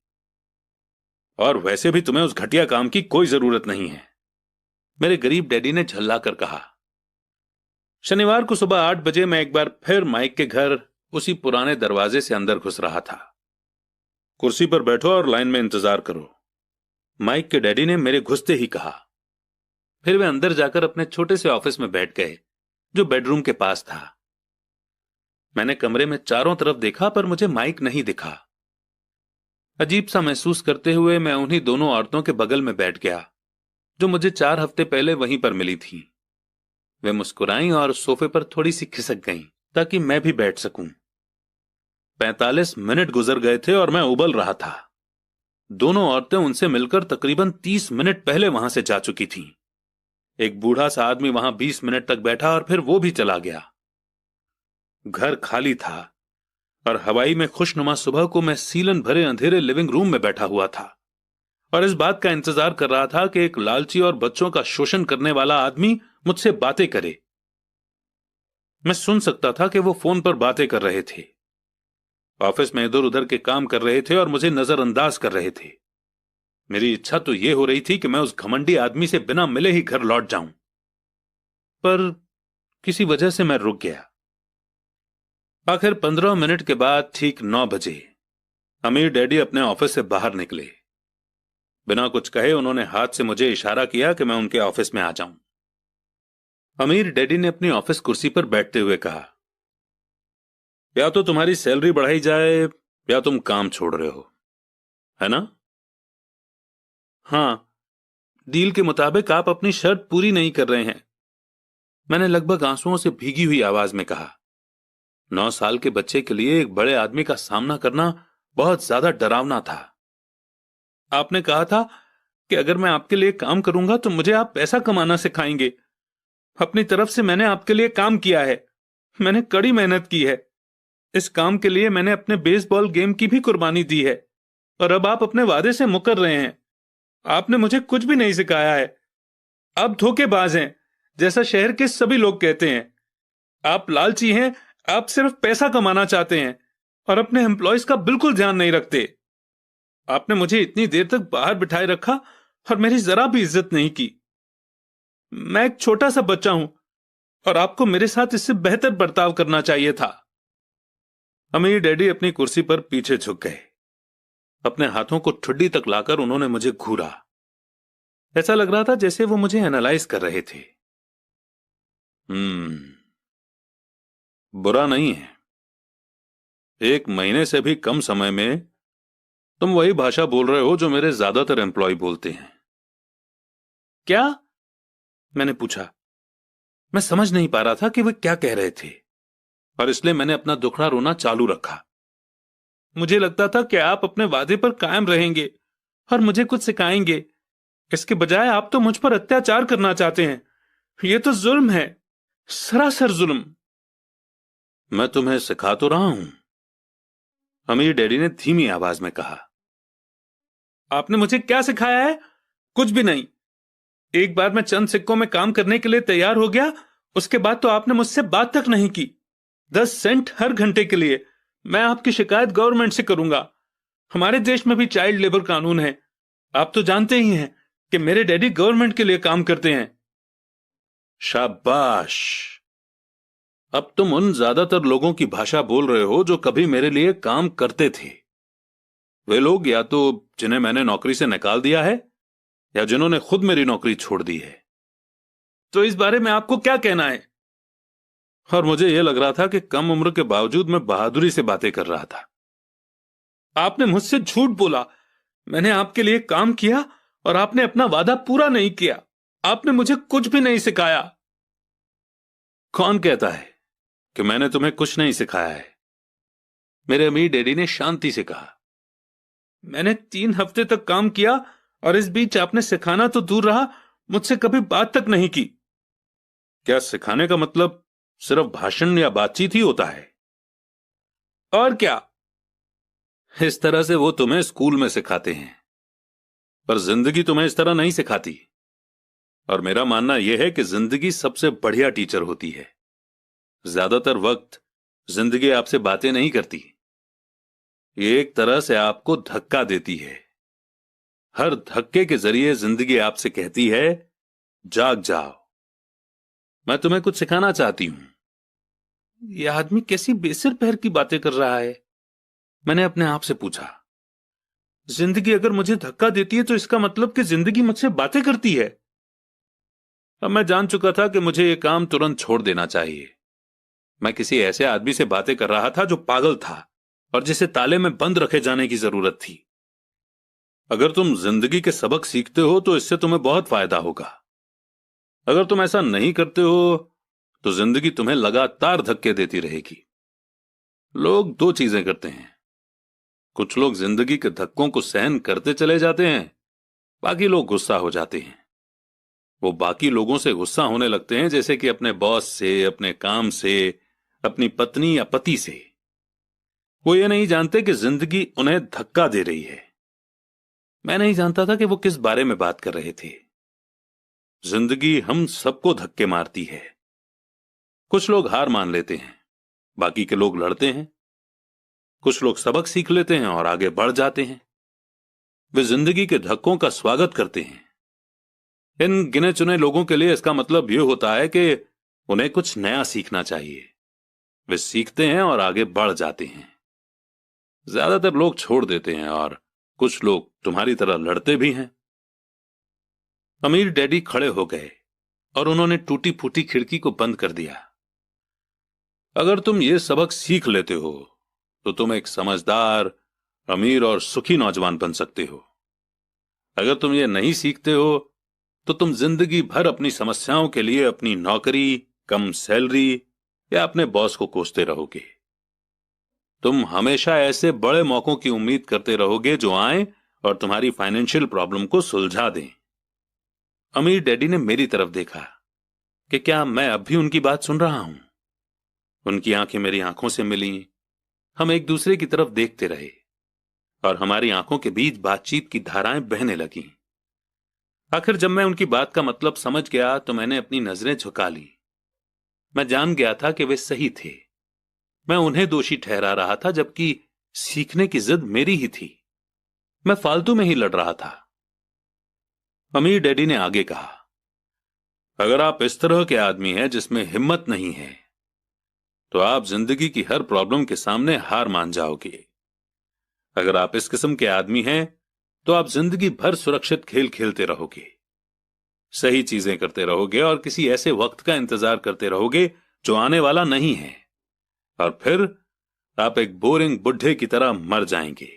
और वैसे भी तुम्हें उस घटिया काम की कोई जरूरत नहीं है, मेरे गरीब डैडी ने झल्लाकर कहा। शनिवार को सुबह 8 बजे मैं एक बार फिर माइक के घर उसी पुराने दरवाजे से अंदर घुस रहा था। कुर्सी पर बैठो और लाइन में इंतजार करो, माइक के डैडी ने मेरे घुसते ही कहा। फिर वे अंदर जाकर अपने छोटे से ऑफिस में बैठ गए जो बेडरूम के पास था। मैंने कमरे में चारों तरफ देखा पर मुझे माइक नहीं दिखा। अजीब सा महसूस करते हुए मैं उन्हीं दोनों औरतों के बगल में बैठ गया जो मुझे 4 हफ्ते पहले वहीं पर मिली थी। वे मुस्कुराईं और सोफे पर थोड़ी सी खिसक गईं ताकि मैं भी बैठ सकूं। 45 मिनट गुजर गए थे और मैं उबल रहा था। दोनों औरतें उनसे मिलकर तकरीबन 30 मिनट पहले वहां से जा चुकी थीं। एक बूढ़ा सा आदमी वहां 20 मिनट तक बैठा और फिर वो भी चला गया। घर खाली था और हवाई में खुशनुमा सुबह को मैं सीलन भरे अंधेरे लिविंग रूम में बैठा हुआ था और इस बात का इंतजार कर रहा था कि एक लालची और बच्चों का शोषण करने वाला आदमी मुझसे बातें करे। मैं सुन सकता था कि वो फोन पर बातें कर रहे थे, ऑफिस में इधर उधर के काम कर रहे थे और मुझे नजरअंदाज कर रहे थे। मेरी इच्छा तो यह हो रही थी कि मैं उस घमंडी आदमी से बिना मिले ही घर लौट जाऊं, पर किसी वजह से मैं रुक गया। आखिर 15 मिनट के बाद ठीक 9 बजे अमीर डैडी अपने ऑफिस से बाहर निकले। बिना कुछ कहे उन्होंने हाथ से मुझे इशारा किया कि मैं उनके ऑफिस में आ जाऊं। अमीर डैडी ने अपनी ऑफिस कुर्सी पर बैठते हुए कहा, या तो तुम्हारी सैलरी बढ़ाई जाए या तुम काम छोड़ रहे हो, है ना? हां, डील के मुताबिक आप अपनी शर्त पूरी नहीं कर रहे हैं, मैंने लगभग आंसुओं से भीगी हुई आवाज में कहा। 9 साल के बच्चे के लिए एक बड़े आदमी का सामना करना बहुत ज्यादा डरावना था। आपने कहा था कि अगर मैं आपके लिए काम करूंगा तो मुझे आप पैसा कमाना सिखाएंगे। अपनी तरफ से मैंने आपके लिए काम किया है, मैंने कड़ी मेहनत की है। इस काम के लिए मैंने अपने बेसबॉल गेम की भी कुर्बानी दी है और अब आप अपने वादे से मुकर रहे हैं। आपने मुझे कुछ भी नहीं सिखाया है। आप धोखेबाज हैं, जैसा शहर के सभी लोग कहते हैं। आप लालची हैं, आप सिर्फ पैसा कमाना चाहते हैं और अपने एम्प्लॉयज का बिल्कुल ध्यान नहीं रखते। आपने मुझे इतनी देर तक बाहर बिठाए रखा और मेरी जरा भी इज्जत नहीं की। मैं एक छोटा सा बच्चा हूं और आपको मेरे साथ इससे बेहतर बर्ताव करना चाहिए था। अमीर डैडी अपनी कुर्सी पर पीछे झुक गए। अपने हाथों को ठुड्डी तक लाकर उन्होंने मुझे घूरा। ऐसा लग रहा था जैसे वो मुझे एनालाइज कर रहे थे। बुरा नहीं है। 1 महीने से भी कम समय में तुम वही भाषा बोल रहे हो जो मेरे ज्यादातर एम्प्लॉय बोलते हैं। क्या? मैंने पूछा। मैं समझ नहीं पा रहा था कि वे क्या कह रहे थे और इसलिए मैंने अपना दुखड़ा रोना चालू रखा। मुझे लगता था कि आप अपने वादे पर कायम रहेंगे और मुझे कुछ सिखाएंगे। इसके बजाय आप तो मुझ पर अत्याचार करना चाहते हैं। यह तो जुल्म है, सरासर जुल्म। मैं तुम्हें सिखा तो रहा हूं, अमीर डैडी ने धीमी आवाज में कहा। आपने मुझे क्या सिखाया है? कुछ भी नहीं। एक बार मैं चंद सिक्कों में काम करने के लिए तैयार हो गया, उसके बाद तो आपने मुझसे बात तक नहीं की। 10 सेंट हर घंटे के लिए। मैं आपकी शिकायत गवर्नमेंट से करूंगा। हमारे देश में भी चाइल्ड लेबर कानून है। आप तो जानते ही हैं कि मेरे डैडी गवर्नमेंट के लिए काम करते हैं। शाबाश, अब तुम उन ज्यादातर लोगों की भाषा बोल रहे हो जो कभी मेरे लिए काम करते थे। वे लोग या तो जिन्हें मैंने नौकरी से निकाल दिया है या जिन्होंने खुद मेरी नौकरी छोड़ दी है। तो इस बारे में आपको क्या कहना है? और मुझे यह लग रहा था कि कम उम्र के बावजूद मैं बहादुरी से बातें कर रहा था। आपने मुझसे झूठ बोला। मैंने आपके लिए काम किया और आपने अपना वादा पूरा नहीं किया। आपने मुझे कुछ भी नहीं सिखाया। कौन कहता है कि मैंने तुम्हें कुछ नहीं सिखाया है? मेरे अमीर डैडी ने शांति से कहा। मैंने 3 हफ्ते तक काम किया और इस बीच आपने सिखाना तो दूर रहा, मुझसे कभी बात तक नहीं की। क्या सिखाने का मतलब सिर्फ भाषण या बातचीत ही होता है? और क्या? इस तरह से वो तुम्हें स्कूल में सिखाते हैं, पर जिंदगी तुम्हें इस तरह नहीं सिखाती। और मेरा मानना यह है कि जिंदगी सबसे बढ़िया टीचर होती है। ज्यादातर वक्त जिंदगी आपसे बातें नहीं करती, ये एक तरह से आपको धक्का देती है। हर धक्के के जरिए जिंदगी आपसे कहती है, जाग जाओ, मैं तुम्हें कुछ सिखाना चाहती हूं। यह आदमी कैसी बेसिर पैर की बातें कर रहा है, मैंने अपने आप से पूछा। जिंदगी अगर मुझे धक्का देती है तो इसका मतलब कि जिंदगी मुझसे बातें करती है। अब मैं जान चुका था कि मुझे यह काम तुरंत छोड़ देना चाहिए। मैं किसी ऐसे आदमी से बातें कर रहा था जो पागल था और जिसे ताले में बंद रखे जाने की जरूरत थी। अगर तुम जिंदगी के सबक सीखते हो तो इससे तुम्हें बहुत फायदा होगा। अगर तुम ऐसा नहीं करते हो तो जिंदगी तुम्हें लगातार धक्के देती रहेगी। लोग दो चीजें करते हैं, कुछ लोग जिंदगी के धक्कों को सहन करते चले जाते हैं, बाकी लोग गुस्सा हो जाते हैं। वो बाकी लोगों से गुस्सा होने लगते हैं, जैसे कि अपने बॉस से, अपने काम से, अपनी पत्नी या पति से। वो ये नहीं जानते कि जिंदगी उन्हें धक्का दे रही है। मैं नहीं जानता था कि वो किस बारे में बात कर रहे थे। जिंदगी हम सबको धक्के मारती है। कुछ लोग हार मान लेते हैं, बाकी के लोग लड़ते हैं। कुछ लोग सबक सीख लेते हैं और आगे बढ़ जाते हैं। वे जिंदगी के धक्कों का स्वागत करते हैं। इन गिने चुने लोगों के लिए इसका मतलब यह होता है कि उन्हें कुछ नया सीखना चाहिए। वे सीखते हैं और आगे बढ़ जाते हैं। ज्यादातर लोग छोड़ देते हैं और कुछ लोग तुम्हारी तरह लड़ते भी हैं। अमीर डैडी खड़े हो गए और उन्होंने टूटी फूटी खिड़की को बंद कर दिया। अगर तुम ये सबक सीख लेते हो तो तुम एक समझदार, अमीर और सुखी नौजवान बन सकते हो। अगर तुम ये नहीं सीखते हो तो तुम जिंदगी भर अपनी समस्याओं के लिए अपनी नौकरी, कम सैलरी या अपने बॉस को कोसते रहोगे। तुम हमेशा ऐसे बड़े मौकों की उम्मीद करते रहोगे जो आए और तुम्हारी फाइनेंशियल प्रॉब्लम को सुलझा दें। अमीर डैडी ने मेरी तरफ देखा कि क्या मैं अब भी उनकी बात सुन रहा हूं। उनकी आंखें मेरी आंखों से मिली। हम एक दूसरे की तरफ देखते रहे और हमारी आंखों के बीच बातचीत की धाराएं बहने लगीं। आखिर जब मैं उनकी बात का मतलब समझ गया तो मैंने अपनी नजरें झुका ली। मैं जान गया था कि वे सही थे। मैं उन्हें दोषी ठहरा रहा था, जबकि सीखने की जिद मेरी ही थी। मैं फालतू में ही लड़ रहा था। अमीर डैडी ने आगे कहा, अगर आप इस तरह के आदमी हैं जिसमें हिम्मत नहीं है तो आप जिंदगी की हर प्रॉब्लम के सामने हार मान जाओगे। अगर आप इस किस्म के आदमी हैं तो आप जिंदगी भर सुरक्षित खेल खेलते रहोगे, सही चीजें करते रहोगे और किसी ऐसे वक्त का इंतजार करते रहोगे जो आने वाला नहीं है, और फिर आप एक बोरिंग बुढ़े की तरह मर जाएंगे।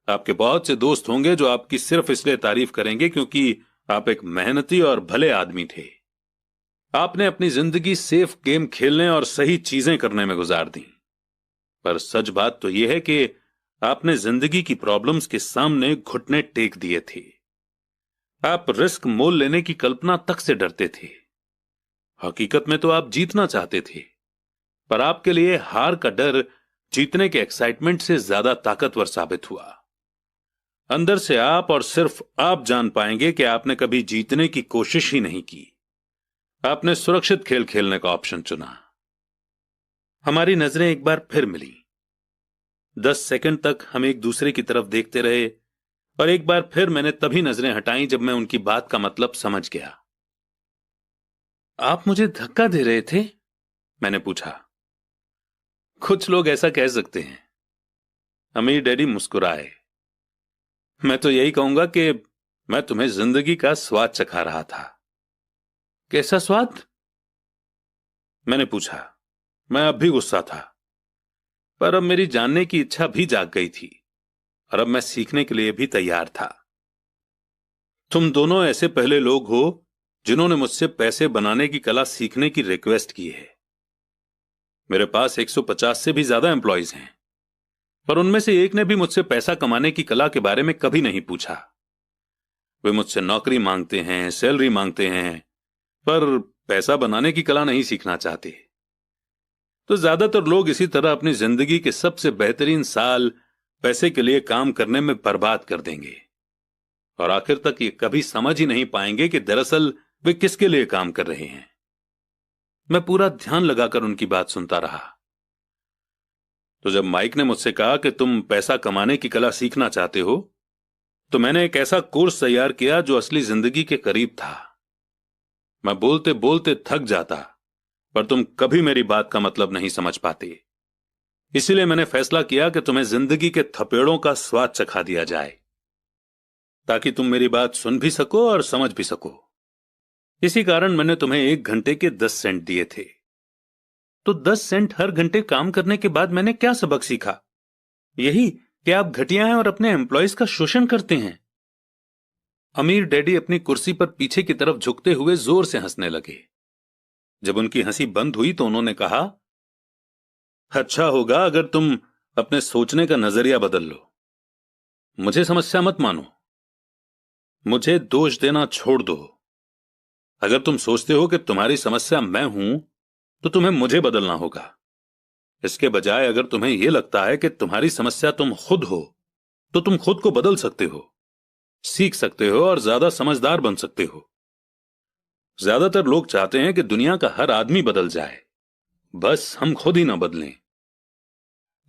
आपके बहुत से दोस्त होंगे जो आपकी सिर्फ इसलिए तारीफ करेंगे क्योंकि आप एक मेहनती और भले आदमी थे। आपने अपनी जिंदगी सेफ गेम खेलने और सही चीजें करने में गुजार दी। पर सच बात तो यह है कि आपने जिंदगी की प्रॉब्लम्स के सामने घुटने टेक दिए थे। आप रिस्क मोल लेने की कल्पना तक से डरते थे। हकीकत में तो आप जीतना चाहते थे, पर आपके लिए हार का डर जीतने के एक्साइटमेंट से ज्यादा ताकतवर साबित हुआ। अंदर से आप और सिर्फ आप जान पाएंगे कि आपने कभी जीतने की कोशिश ही नहीं की। आपने सुरक्षित खेल खेलने का ऑप्शन चुना। हमारी नजरें एक बार फिर मिली। 10 सेकंड तक हम एक दूसरे की तरफ देखते रहे और एक बार फिर मैंने तभी नजरें हटाई जब मैं उनकी बात का मतलब समझ गया। आप मुझे धक्का दे रहे थे? मैंने पूछा। कुछ लोग ऐसा कह सकते हैं। अमीर डैडी मुस्कुराए। मैं तो यही कहूंगा कि मैं तुम्हें जिंदगी का स्वाद चखा रहा था। कैसा स्वाद? मैंने पूछा। मैं अब भी गुस्सा था, पर अब मेरी जानने की इच्छा भी जाग गई थी और अब मैं सीखने के लिए भी तैयार था। तुम दोनों ऐसे पहले लोग हो जिन्होंने मुझसे पैसे बनाने की कला सीखने की रिक्वेस्ट की है। मेरे पास 150 से भी ज्यादा एम्प्लॉइज हैं, पर उनमें से एक ने भी मुझसे पैसा कमाने की कला के बारे में कभी नहीं पूछा। वे मुझसे नौकरी मांगते हैं, सैलरी मांगते हैं, पर पैसा बनाने की कला नहीं सीखना चाहते। तो ज्यादातर लोग इसी तरह अपनी जिंदगी के सबसे बेहतरीन साल पैसे के लिए काम करने में बर्बाद कर देंगे और आखिर तक ये कभी समझ ही नहीं पाएंगे कि दरअसल वे किसके लिए काम कर रहे हैं। मैं पूरा ध्यान लगाकर उनकी बात सुनता रहा। तो जब माइक ने मुझसे कहा कि तुम पैसा कमाने की कला सीखना चाहते हो, तो मैंने एक ऐसा कोर्स तैयार किया जो असली जिंदगी के करीब था। मैं बोलते बोलते थक जाता, पर तुम कभी मेरी बात का मतलब नहीं समझ पाते। इसीलिए मैंने फैसला किया कि तुम्हें जिंदगी के थपेड़ों का स्वाद चखा दिया जाए, ताकि तुम मेरी बात सुन भी सको और समझ भी सको। इसी कारण मैंने तुम्हें 1 घंटे के 10 सेंट दिए थे। तो 10 सेंट हर घंटे काम करने के बाद मैंने क्या सबक सीखा? यही कि आप घटिया हैं और अपने एम्प्लॉयज का शोषण करते हैं। अमीर डैडी अपनी कुर्सी पर पीछे की तरफ झुकते हुए जोर से हंसने लगे। जब उनकी हंसी बंद हुई तो उन्होंने कहा, अच्छा होगा अगर तुम अपने सोचने का नजरिया बदल लो। मुझे समस्या मत मानो, मुझे दोष देना छोड़ दो। अगर तुम सोचते हो कि तुम्हारी समस्या मैं हूं, तो तुम्हें मुझे बदलना होगा। इसके बजाय अगर तुम्हें यह लगता है कि तुम्हारी समस्या तुम खुद हो, तो तुम खुद को बदल सकते हो, सीख सकते हो और ज्यादा समझदार बन सकते हो। ज्यादातर लोग चाहते हैं कि दुनिया का हर आदमी बदल जाए, बस हम खुद ही ना बदलें।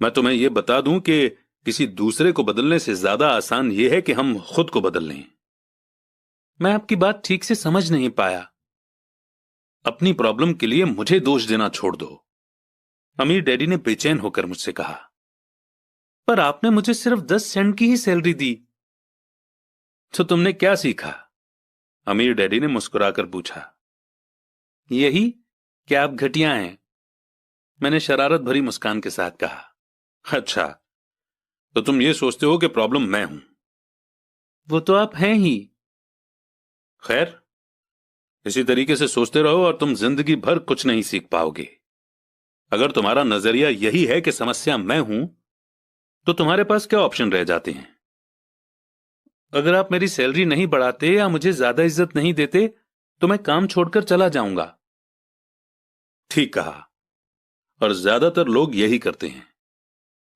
मैं तुम्हें यह बता दूं कि किसी दूसरे को बदलने से ज्यादा आसान यह है कि हम खुद को बदल लें। मैं आपकी बात ठीक से समझ नहीं पाया। अपनी प्रॉब्लम के लिए मुझे दोष देना छोड़ दो, अमीर डैडी ने बेचैन होकर मुझसे कहा। पर आपने मुझे सिर्फ 10 सेंट की ही सैलरी दी, तो तुमने क्या सीखा? अमीर डैडी ने मुस्कुराकर पूछा। यही कि आप घटिया हैं, मैंने शरारत भरी मुस्कान के साथ कहा। अच्छा, तो तुम ये सोचते हो कि प्रॉब्लम मैं हूं? वो तो आप हैं ही। खैर, इसी तरीके से सोचते रहो और तुम जिंदगी भर कुछ नहीं सीख पाओगे। अगर तुम्हारा नजरिया यही है कि समस्या मैं हूं, तो तुम्हारे पास क्या ऑप्शन रह जाते हैं? अगर आप मेरी सैलरी नहीं बढ़ाते या मुझे ज्यादा इज्जत नहीं देते, तो मैं काम छोड़कर चला जाऊंगा। ठीक कहा, और ज्यादातर लोग यही करते हैं।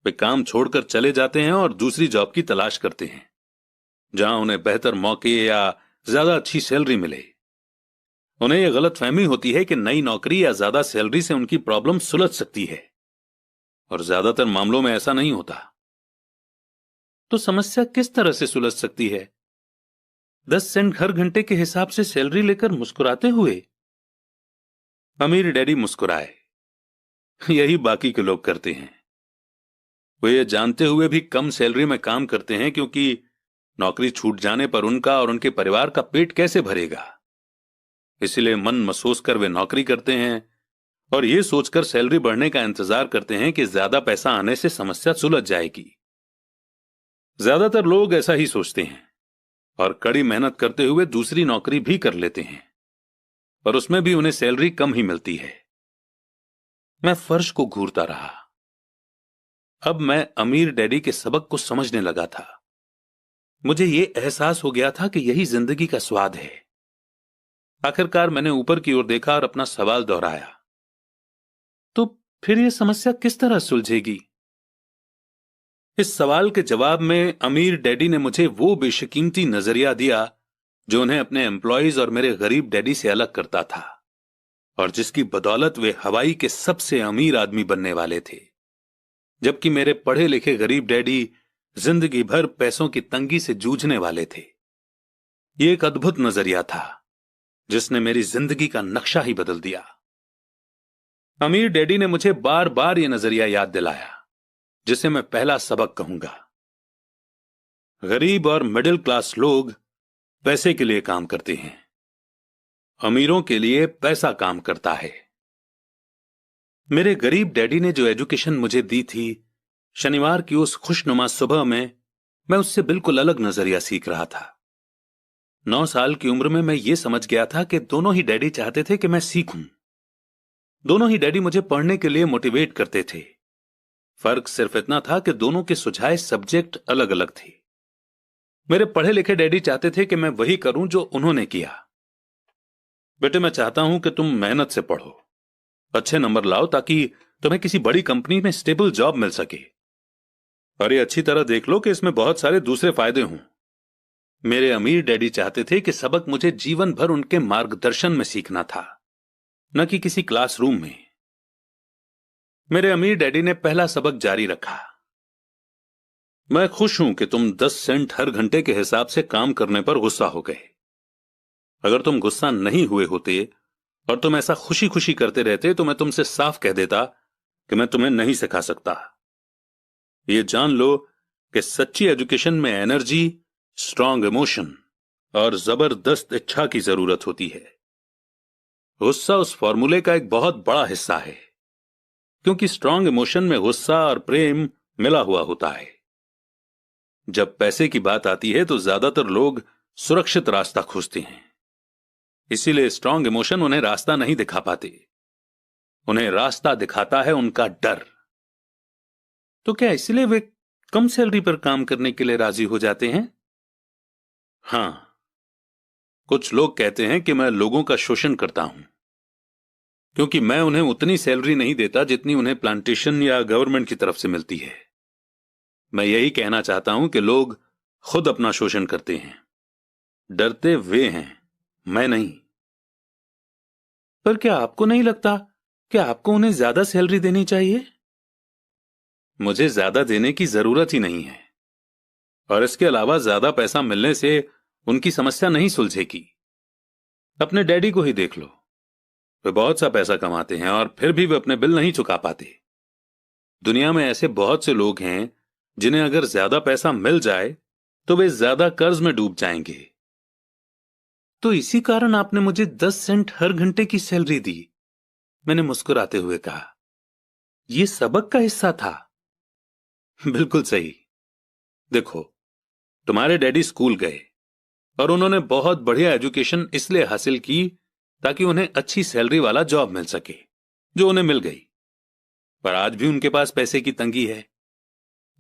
वे काम छोड़कर चले जाते हैं और दूसरी जॉब की तलाश करते हैं, जहां उन्हें बेहतर मौके या ज्यादा अच्छी सैलरी मिले। उन्हें यह गलतफहमी होती है कि नई नौकरी या ज्यादा सैलरी से उनकी प्रॉब्लम सुलझ सकती है, और ज्यादातर मामलों में ऐसा नहीं होता। तो समस्या किस तरह से सुलझ सकती है? 10 सेंट हर घंटे के हिसाब से सैलरी लेकर मुस्कुराते हुए? अमीर डैडी मुस्कुराए। यही बाकी के लोग करते हैं। वे ये जानते हुए भी कम सैलरी में काम करते हैं, क्योंकि नौकरी छूट जाने पर उनका और उनके परिवार का पेट कैसे भरेगा। इसलिए मन मसोस कर वे नौकरी करते हैं और यह सोचकर सैलरी बढ़ने का इंतजार करते हैं कि ज्यादा पैसा आने से समस्या सुलझ जाएगी। ज्यादातर लोग ऐसा ही सोचते हैं और कड़ी मेहनत करते हुए दूसरी नौकरी भी कर लेते हैं, पर उसमें भी उन्हें सैलरी कम ही मिलती है। मैं फर्श को घूरता रहा। अब मैं अमीर डैडी के सबक को समझने लगा था। मुझे यह एहसास हो गया था कि यही जिंदगी का स्वाद है। आखिरकार मैंने ऊपर की ओर देखा और अपना सवाल दोहराया, तो फिर यह समस्या किस तरह सुलझेगी? इस सवाल के जवाब में अमीर डैडी ने मुझे वो बेशकीमती नजरिया दिया जो उन्हें अपने एम्प्लॉयज और मेरे गरीब डैडी से अलग करता था, और जिसकी बदौलत वे हवाई के सबसे अमीर आदमी बनने वाले थे, जबकि मेरे पढ़े लिखे गरीब डैडी जिंदगी भर पैसों की तंगी से जूझने वाले थे। यह एक अद्भुत नजरिया था जिसने मेरी जिंदगी का नक्शा ही बदल दिया। अमीर डैडी ने मुझे बार बार यह नजरिया याद दिलाया, जिसे मैं पहला सबक कहूंगा। गरीब और मिडिल क्लास लोग पैसे के लिए काम करते हैं, अमीरों के लिए पैसा काम करता है। मेरे गरीब डैडी ने जो एजुकेशन मुझे दी थी, शनिवार की उस खुशनुमा सुबह में मैं उससे बिल्कुल अलग नजरिया सीख रहा था। 9 साल की उम्र में मैं ये समझ गया था कि दोनों ही डैडी चाहते थे कि मैं सीखूं। दोनों ही डैडी मुझे पढ़ने के लिए मोटिवेट करते थे। फर्क सिर्फ इतना था कि दोनों के सुझाए सब्जेक्ट अलग अलग थे। मेरे पढ़े लिखे डैडी चाहते थे कि मैं वही करूं जो उन्होंने किया। बेटे, मैं चाहता हूं कि तुम मेहनत से पढ़ो, अच्छे नंबर लाओ, ताकि तुम्हें किसी बड़ी कंपनी में स्टेबल जॉब मिल सके। और ये अच्छी तरह देख लो कि इसमें बहुत सारे दूसरे फायदे हों। मेरे अमीर डैडी चाहते थे कि सबक मुझे जीवन भर उनके मार्गदर्शन में सीखना था, न कि किसी क्लासरूम में। मेरे अमीर डैडी ने पहला सबक जारी रखा। मैं खुश हूं कि तुम 10 सेंट हर घंटे के हिसाब से काम करने पर गुस्सा हो गए। अगर तुम गुस्सा नहीं हुए होते और तुम ऐसा खुशी खुशी करते रहते तो मैं तुमसे साफ कह देता कि मैं तुम्हें नहीं सिखा सकता। ये जान लो कि सच्ची एजुकेशन में एनर्जी, स्ट्रांग इमोशन और जबरदस्त इच्छा की जरूरत होती है। गुस्सा उस फॉर्मूले का एक बहुत बड़ा हिस्सा है, क्योंकि स्ट्रांग इमोशन में गुस्सा और प्रेम मिला हुआ होता है। जब पैसे की बात आती है तो ज्यादातर लोग सुरक्षित रास्ता खोजते हैं, इसीलिए स्ट्रांग इमोशन उन्हें रास्ता नहीं दिखा पाते। उन्हें रास्ता दिखाता है उनका डर। तो क्या इसलिए वे कम सैलरी पर काम करने के लिए राजी हो जाते हैं? हां, कुछ लोग कहते हैं कि मैं लोगों का शोषण करता हूं, क्योंकि मैं उन्हें उतनी सैलरी नहीं देता जितनी उन्हें प्लांटेशन या गवर्नमेंट की तरफ से मिलती है। मैं यही कहना चाहता हूं कि लोग खुद अपना शोषण करते हैं। डरते वे हैं, मैं नहीं। पर क्या आपको नहीं लगता कि आपको उन्हें ज्यादा सैलरी देनी चाहिए? मुझे ज्यादा देने की जरूरत ही नहीं है, और इसके अलावा ज्यादा पैसा मिलने से उनकी समस्या नहीं सुलझेगी। अपने डैडी को ही देख लो। वे बहुत सा पैसा कमाते हैं और फिर भी वे अपने बिल नहीं चुका पाते। दुनिया में ऐसे बहुत से लोग हैं जिन्हें अगर ज्यादा पैसा मिल जाए तो वे ज्यादा कर्ज में डूब जाएंगे। तो इसी कारण आपने मुझे 10 सेंट हर घंटे की सैलरी दी, मैंने मुस्कुराते हुए कहा। यह सबक का हिस्सा था। बिल्कुल सही। देखो, तुम्हारे डैडी स्कूल गए और उन्होंने बहुत बढ़िया एजुकेशन इसलिए हासिल की ताकि उन्हें अच्छी सैलरी वाला जॉब मिल सके, जो उन्हें मिल गई। पर आज भी उनके पास पैसे की तंगी है।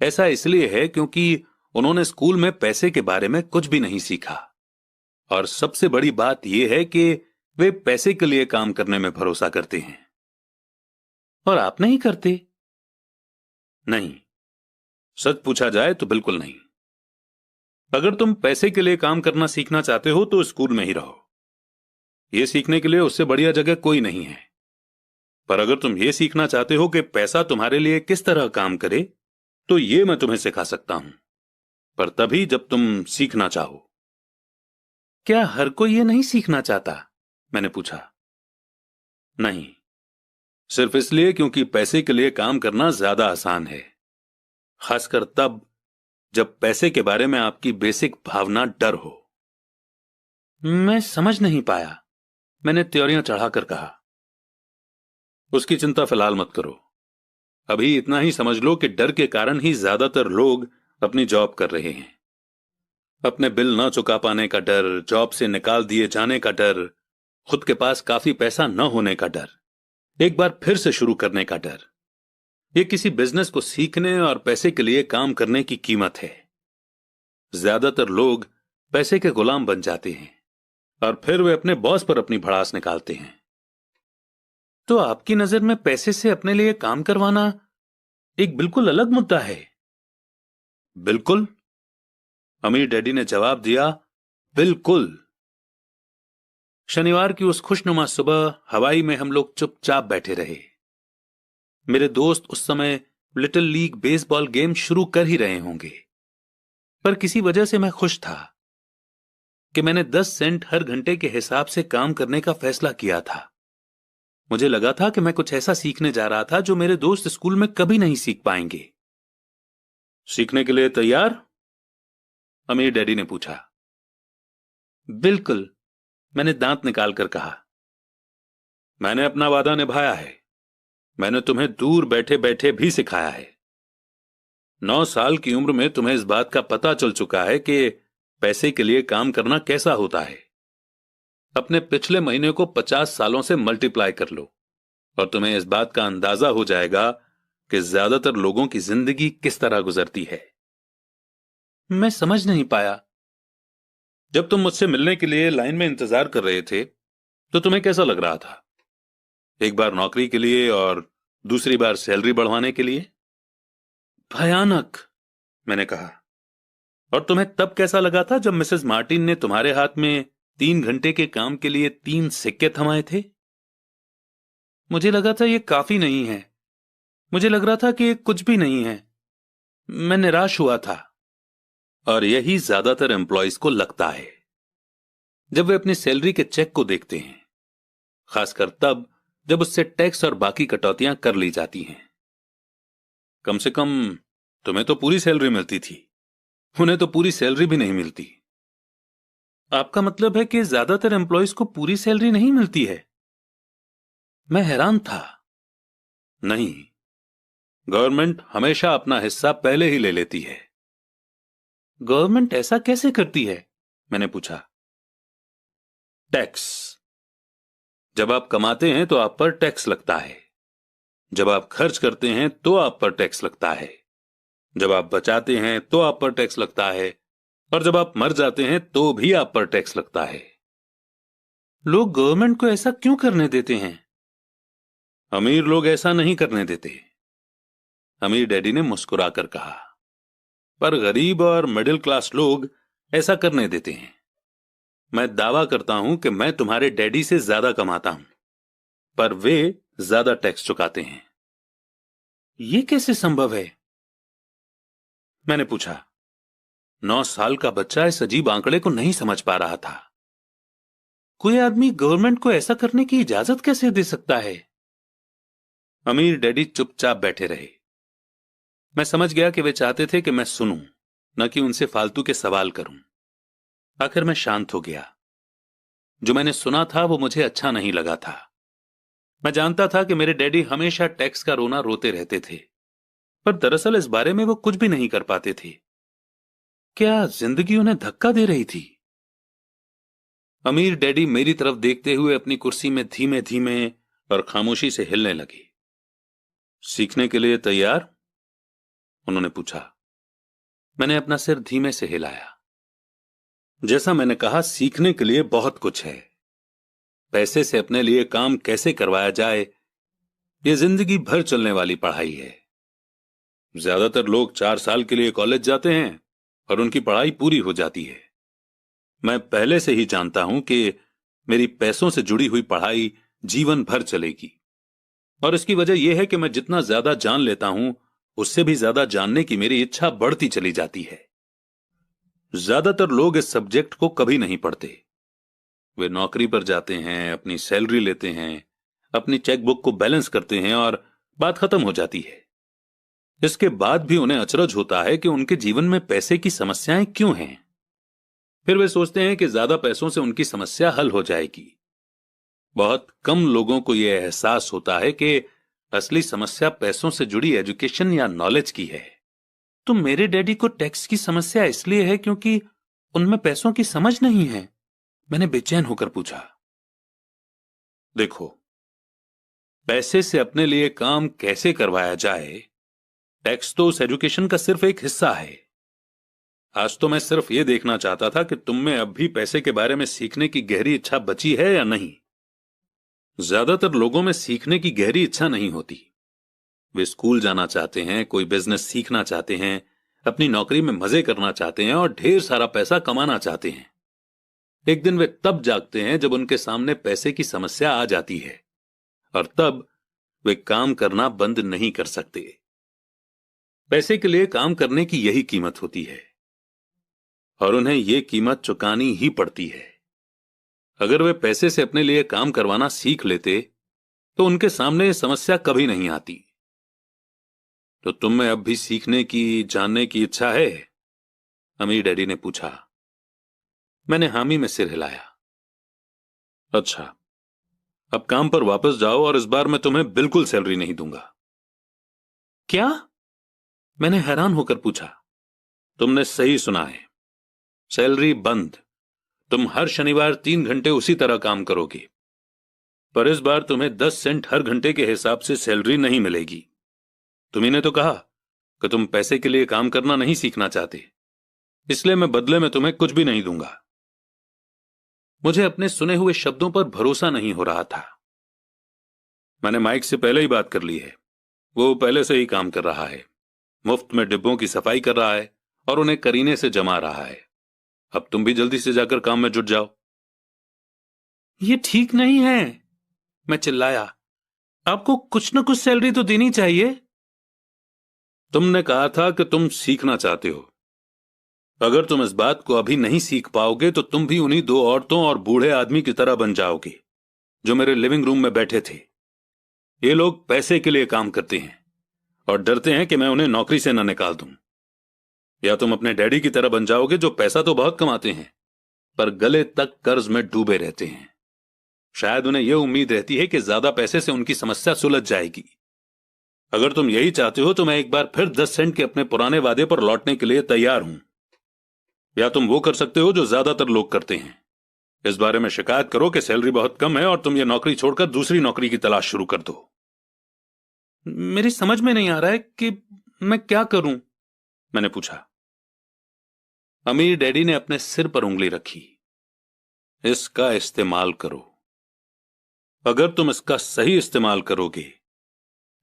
ऐसा इसलिए है क्योंकि उन्होंने स्कूल में पैसे के बारे में कुछ भी नहीं सीखा। और सबसे बड़ी बात यह है कि वे पैसे के लिए काम करने में भरोसा करते हैं। और आप नहीं करते? नहीं, सच पूछा जाए तो बिल्कुल नहीं। अगर तुम पैसे के लिए काम करना सीखना चाहते हो तो स्कूल में ही रहो। यह सीखने के लिए उससे बढ़िया जगह कोई नहीं है। पर अगर तुम यह सीखना चाहते हो कि पैसा तुम्हारे लिए किस तरह काम करे, तो यह मैं तुम्हें सिखा सकता हूं, पर तभी जब तुम सीखना चाहो। क्या हर कोई यह नहीं सीखना चाहता? मैंने पूछा। नहीं, सिर्फ इसलिए क्योंकि पैसे के लिए काम करना ज्यादा आसान है, खासकर तब जब पैसे के बारे में आपकी बेसिक भावना डर हो। मैं समझ नहीं पाया, मैंने त्योरियां चढ़ाकर कहा। उसकी चिंता फिलहाल मत करो। अभी इतना ही समझ लो कि डर के कारण ही ज्यादातर लोग अपनी जॉब कर रहे हैं। अपने बिल ना चुका पाने का डर, जॉब से निकाल दिए जाने का डर, खुद के पास काफी पैसा न होने का डर, एक बार फिर से शुरू करने का डर। यह किसी बिजनेस को सीखने और पैसे के लिए काम करने की कीमत है। ज्यादातर लोग पैसे के गुलाम बन जाते हैं और फिर वे अपने बॉस पर अपनी भड़ास निकालते हैं। तो आपकी नजर में पैसे से अपने लिए काम करवाना एक बिल्कुल अलग मुद्दा है? बिल्कुल, अमीर डैडी ने जवाब दिया, बिल्कुल। शनिवार की उस खुशनुमा सुबह हवाई में हम लोग चुपचाप बैठे रहे। मेरे दोस्त उस समय लिटिल लीग बेसबॉल गेम शुरू कर ही रहे होंगे, पर किसी वजह से मैं खुश था कि मैंने 10 सेंट हर घंटे के हिसाब से काम करने का फैसला किया था। मुझे लगा था कि मैं कुछ ऐसा सीखने जा रहा था जो मेरे दोस्त स्कूल में कभी नहीं सीख पाएंगे। सीखने के लिए तैयार? अमीर डैडी ने पूछा। बिल्कुल, मैंने दांत निकालकर कहा। मैंने अपना वादा निभाया है। मैंने तुम्हें दूर बैठे बैठे भी सिखाया है। 9 साल की उम्र में तुम्हें इस बात का पता चल चुका है कि पैसे के लिए काम करना कैसा होता है। अपने पिछले महीने को 50 सालों से मल्टीप्लाई कर लो और तुम्हें इस बात का अंदाजा हो जाएगा कि ज्यादातर लोगों की जिंदगी किस तरह गुजरती है। मैं समझ नहीं पाया। जब तुम मुझसे मिलने के लिए लाइन में इंतजार कर रहे थे तो तुम्हें कैसा लग रहा था? एक बार नौकरी के लिए और दूसरी बार सैलरी बढ़वाने के लिए? भयानक, मैंने कहा। और तुम्हें तब कैसा लगा था जब मिसेस मार्टिन ने तुम्हारे हाथ में 3 घंटे के काम के लिए 3 सिक्के थमाए थे? मुझे लगा था यह काफी नहीं है। मुझे लग रहा था कि कुछ भी नहीं है। मैं निराश हुआ था। और यही ज्यादातर एम्प्लॉयज को लगता है जब वे अपनी सैलरी के चेक को देखते हैं, खासकर तब जब उससे टैक्स और बाकी कटौतियां कर ली जाती हैं। कम से कम तुम्हें तो पूरी सैलरी मिलती थी, उन्हें तो पूरी सैलरी भी नहीं मिलती। आपका मतलब है कि ज्यादातर एम्प्लॉयज को पूरी सैलरी नहीं मिलती है? मैं हैरान था। नहीं, गवर्नमेंट हमेशा अपना हिस्सा पहले ही ले लेती है। गवर्नमेंट ऐसा कैसे करती है? मैंने पूछा। टैक्स। जब आप कमाते हैं तो आप पर टैक्स लगता है, जब आप खर्च करते हैं तो आप पर टैक्स लगता है, जब आप बचाते हैं तो आप पर टैक्स लगता है, और जब आप मर जाते हैं तो भी आप पर टैक्स लगता है। लोग गवर्नमेंट को ऐसा क्यों करने देते हैं? अमीर लोग ऐसा नहीं करने देते, अमीर डैडी ने मुस्कुराकर कहा, पर गरीब और मिडिल क्लास लोग ऐसा करने देते हैं। मैं दावा करता हूं कि मैं तुम्हारे डैडी से ज्यादा कमाता हूं, पर वे ज्यादा टैक्स चुकाते हैं। यह कैसे संभव है? मैंने पूछा। 9 साल का बच्चा इस अजीब आंकड़े को नहीं समझ पा रहा था। कोई आदमी गवर्नमेंट को ऐसा करने की इजाजत कैसे दे सकता है? अमीर डैडी चुपचाप बैठे रहे। मैं समझ गया कि वे चाहते थे कि मैं सुनूं, न कि उनसे फालतू के सवाल करूं। आखिर मैं शांत हो गया। जो मैंने सुना था वो मुझे अच्छा नहीं लगा था। मैं जानता था कि मेरे डैडी हमेशा टैक्स का रोना रोते रहते थे, पर दरअसल इस बारे में वो कुछ भी नहीं कर पाते थे। क्या जिंदगी उन्हें धक्का दे रही थी? अमीर डैडी मेरी तरफ देखते हुए अपनी कुर्सी में धीमे धीमे और खामोशी से हिलने लगे। सीखने के लिए तैयार? उन्होंने पूछा। मैंने अपना सिर धीमे से हिलाया। जैसा मैंने कहा, सीखने के लिए बहुत कुछ है। पैसे से अपने लिए काम कैसे करवाया जाए, यह जिंदगी भर चलने वाली पढ़ाई है। ज्यादातर लोग 4 साल के लिए कॉलेज जाते हैं और उनकी पढ़ाई पूरी हो जाती है। मैं पहले से ही जानता हूं कि मेरी पैसों से जुड़ी हुई पढ़ाई जीवन भर चलेगी, और इसकी वजह यह है कि मैं जितना ज्यादा जान लेता हूं, उससे भी ज्यादा जानने की मेरी इच्छा बढ़ती चली जाती है। ज्यादातर लोग इस सब्जेक्ट को कभी नहीं पढ़ते। वे नौकरी पर जाते हैं, अपनी सैलरी लेते हैं, अपनी चेकबुक को बैलेंस करते हैं और बात खत्म हो जाती है। इसके बाद भी उन्हें अचरज होता है कि उनके जीवन में पैसे की समस्याएं क्यों हैं। फिर वे सोचते हैं कि ज्यादा पैसों से उनकी समस्या हल हो जाएगी। बहुत कम लोगों को यह एहसास होता है कि असली समस्या पैसों से जुड़ी एजुकेशन या नॉलेज की है। तो मेरे डैडी को टैक्स की समस्या इसलिए है क्योंकि उनमें पैसों की समझ नहीं है? मैंने बेचैन होकर पूछा। देखो, पैसे से अपने लिए काम कैसे करवाया जाए, टैक्स तो उस एजुकेशन का सिर्फ एक हिस्सा है। आज तो मैं सिर्फ यह देखना चाहता था कि तुम में अब भी पैसे के बारे में सीखने की गहरी इच्छा बची है या नहीं। ज्यादातर लोगों में सीखने की गहरी इच्छा नहीं होती। वे स्कूल जाना चाहते हैं, कोई बिजनेस सीखना चाहते हैं, अपनी नौकरी में मजे करना चाहते हैं और ढेर सारा पैसा कमाना चाहते हैं। एक दिन वे तब जागते हैं जब उनके सामने पैसे की समस्या आ जाती है, और तब वे काम करना बंद नहीं कर सकते। पैसे के लिए काम करने की यही कीमत होती है, और उन्हें यह कीमत चुकानी ही पड़ती है। अगर वे पैसे से अपने लिए काम करवाना सीख लेते तो उनके सामने यह समस्या कभी नहीं आती। तो तुम में अब भी सीखने की, जानने की इच्छा है? अमीर डैडी ने पूछा। मैंने हामी में सिर हिलाया। अच्छा, अब काम पर वापस जाओ और इस बार मैं तुम्हें बिल्कुल सैलरी नहीं दूंगा। क्या? मैंने हैरान होकर पूछा। तुमने सही सुना है, सैलरी बंद। तुम हर शनिवार 3 घंटे उसी तरह काम करोगे, पर इस बार तुम्हें 10 सेंट हर घंटे के हिसाब से सैलरी नहीं मिलेगी। तुम्ही ने तो कहा कि तुम पैसे के लिए काम करना नहीं सीखना चाहते, इसलिए मैं बदले में तुम्हें कुछ भी नहीं दूंगा। मुझे अपने सुने हुए शब्दों पर भरोसा नहीं हो रहा था। मैंने माइक से पहले ही बात कर ली है, वो पहले से ही काम कर रहा है, मुफ्त में डिब्बों की सफाई कर रहा है और उन्हें करीने से जमा रहा है। अब तुम भी जल्दी से जाकर काम में जुट जाओ। ये ठीक नहीं है, मैं चिल्लाया। आपको कुछ न कुछ सैलरी तो देनी चाहिए। तुमने कहा था कि तुम सीखना चाहते हो। अगर तुम इस बात को अभी नहीं सीख पाओगे तो तुम भी उन्हीं दो औरतों और बूढ़े आदमी की तरह बन जाओगे जो मेरे लिविंग रूम में बैठे थे। ये लोग पैसे के लिए काम करते हैं और डरते हैं कि मैं उन्हें नौकरी से न निकाल दूं। या तुम अपने डैडी की तरह बन जाओगे जो पैसा तो बहुत कमाते हैं पर गले तक कर्ज में डूबे रहते हैं। शायद उन्हें यह उम्मीद रहती है कि ज्यादा पैसे से उनकी समस्या सुलझ जाएगी। अगर तुम यही चाहते हो तो मैं एक बार फिर 10 सेंट के अपने पुराने वादे पर लौटने के लिए तैयार हूं। या तुम वो कर सकते हो जो ज्यादातर लोग करते हैं, इस बारे में शिकायत करो कि सैलरी बहुत कम है और तुम ये नौकरी छोड़कर दूसरी नौकरी की तलाश शुरू कर दो। मेरी समझ में नहीं आ रहा है कि मैं क्या करूं, मैंने पूछा। अमीर डैडी ने अपने सिर पर उंगली रखी। इसका इस्तेमाल करो। अगर तुम इसका सही इस्तेमाल करोगे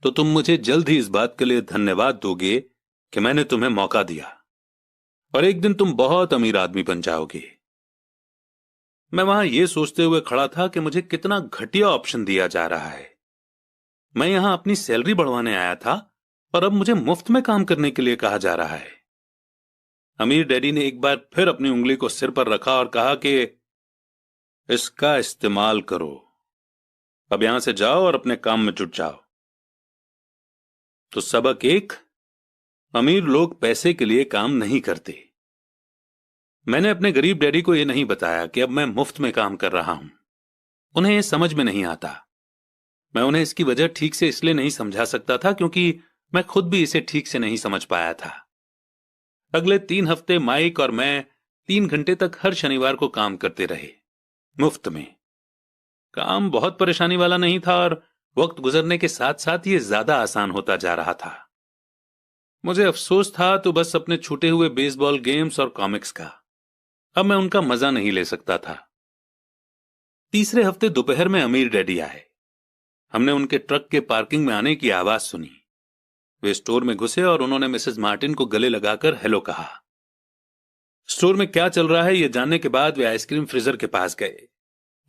तो तुम मुझे जल्द ही इस बात के लिए धन्यवाद दोगे कि मैंने तुम्हें मौका दिया और एक दिन तुम बहुत अमीर आदमी बन जाओगे। मैं वहां यह सोचते हुए खड़ा था कि मुझे कितना घटिया ऑप्शन दिया जा रहा है। मैं यहां अपनी सैलरी बढ़वाने आया था और अब मुझे मुफ्त में काम करने के लिए कहा जा रहा है। अमीर डैडी ने एक बार फिर अपनी उंगली को सिर पर रखा और कहा कि इसका इस्तेमाल करो। अब यहां से जाओ और अपने काम में जुट जाओ। तो सबक एक, अमीर लोग पैसे के लिए काम नहीं करते। मैंने अपने गरीब डैडी को यह नहीं बताया कि अब मैं मुफ्त में काम कर रहा हूं। उन्हें यह समझ में नहीं आता। मैं उन्हें इसकी वजह ठीक से इसलिए नहीं समझा सकता था क्योंकि मैं खुद भी इसे ठीक से नहीं समझ पाया था। अगले 3 हफ्ते माइक और मैं 3 घंटे तक हर शनिवार को काम करते रहे, मुफ्त में। काम बहुत परेशानी वाला नहीं था और वक्त गुजरने के साथ साथ ये ज्यादा आसान होता जा रहा था। मुझे अफसोस था तो बस अपने छूटे हुए बेसबॉल गेम्स और कॉमिक्स का। अब मैं उनका मजा नहीं ले सकता था। तीसरे हफ्ते दोपहर में अमीर डैडी आए। हमने उनके ट्रक के पार्किंग में आने की आवाज सुनी। वे स्टोर में घुसे और उन्होंने मिसेस मार्टिन को गले लगाकर हेलो कहा। स्टोर में क्या चल रहा है यह जानने के बाद वे आइसक्रीम फ्रीजर के पास गए।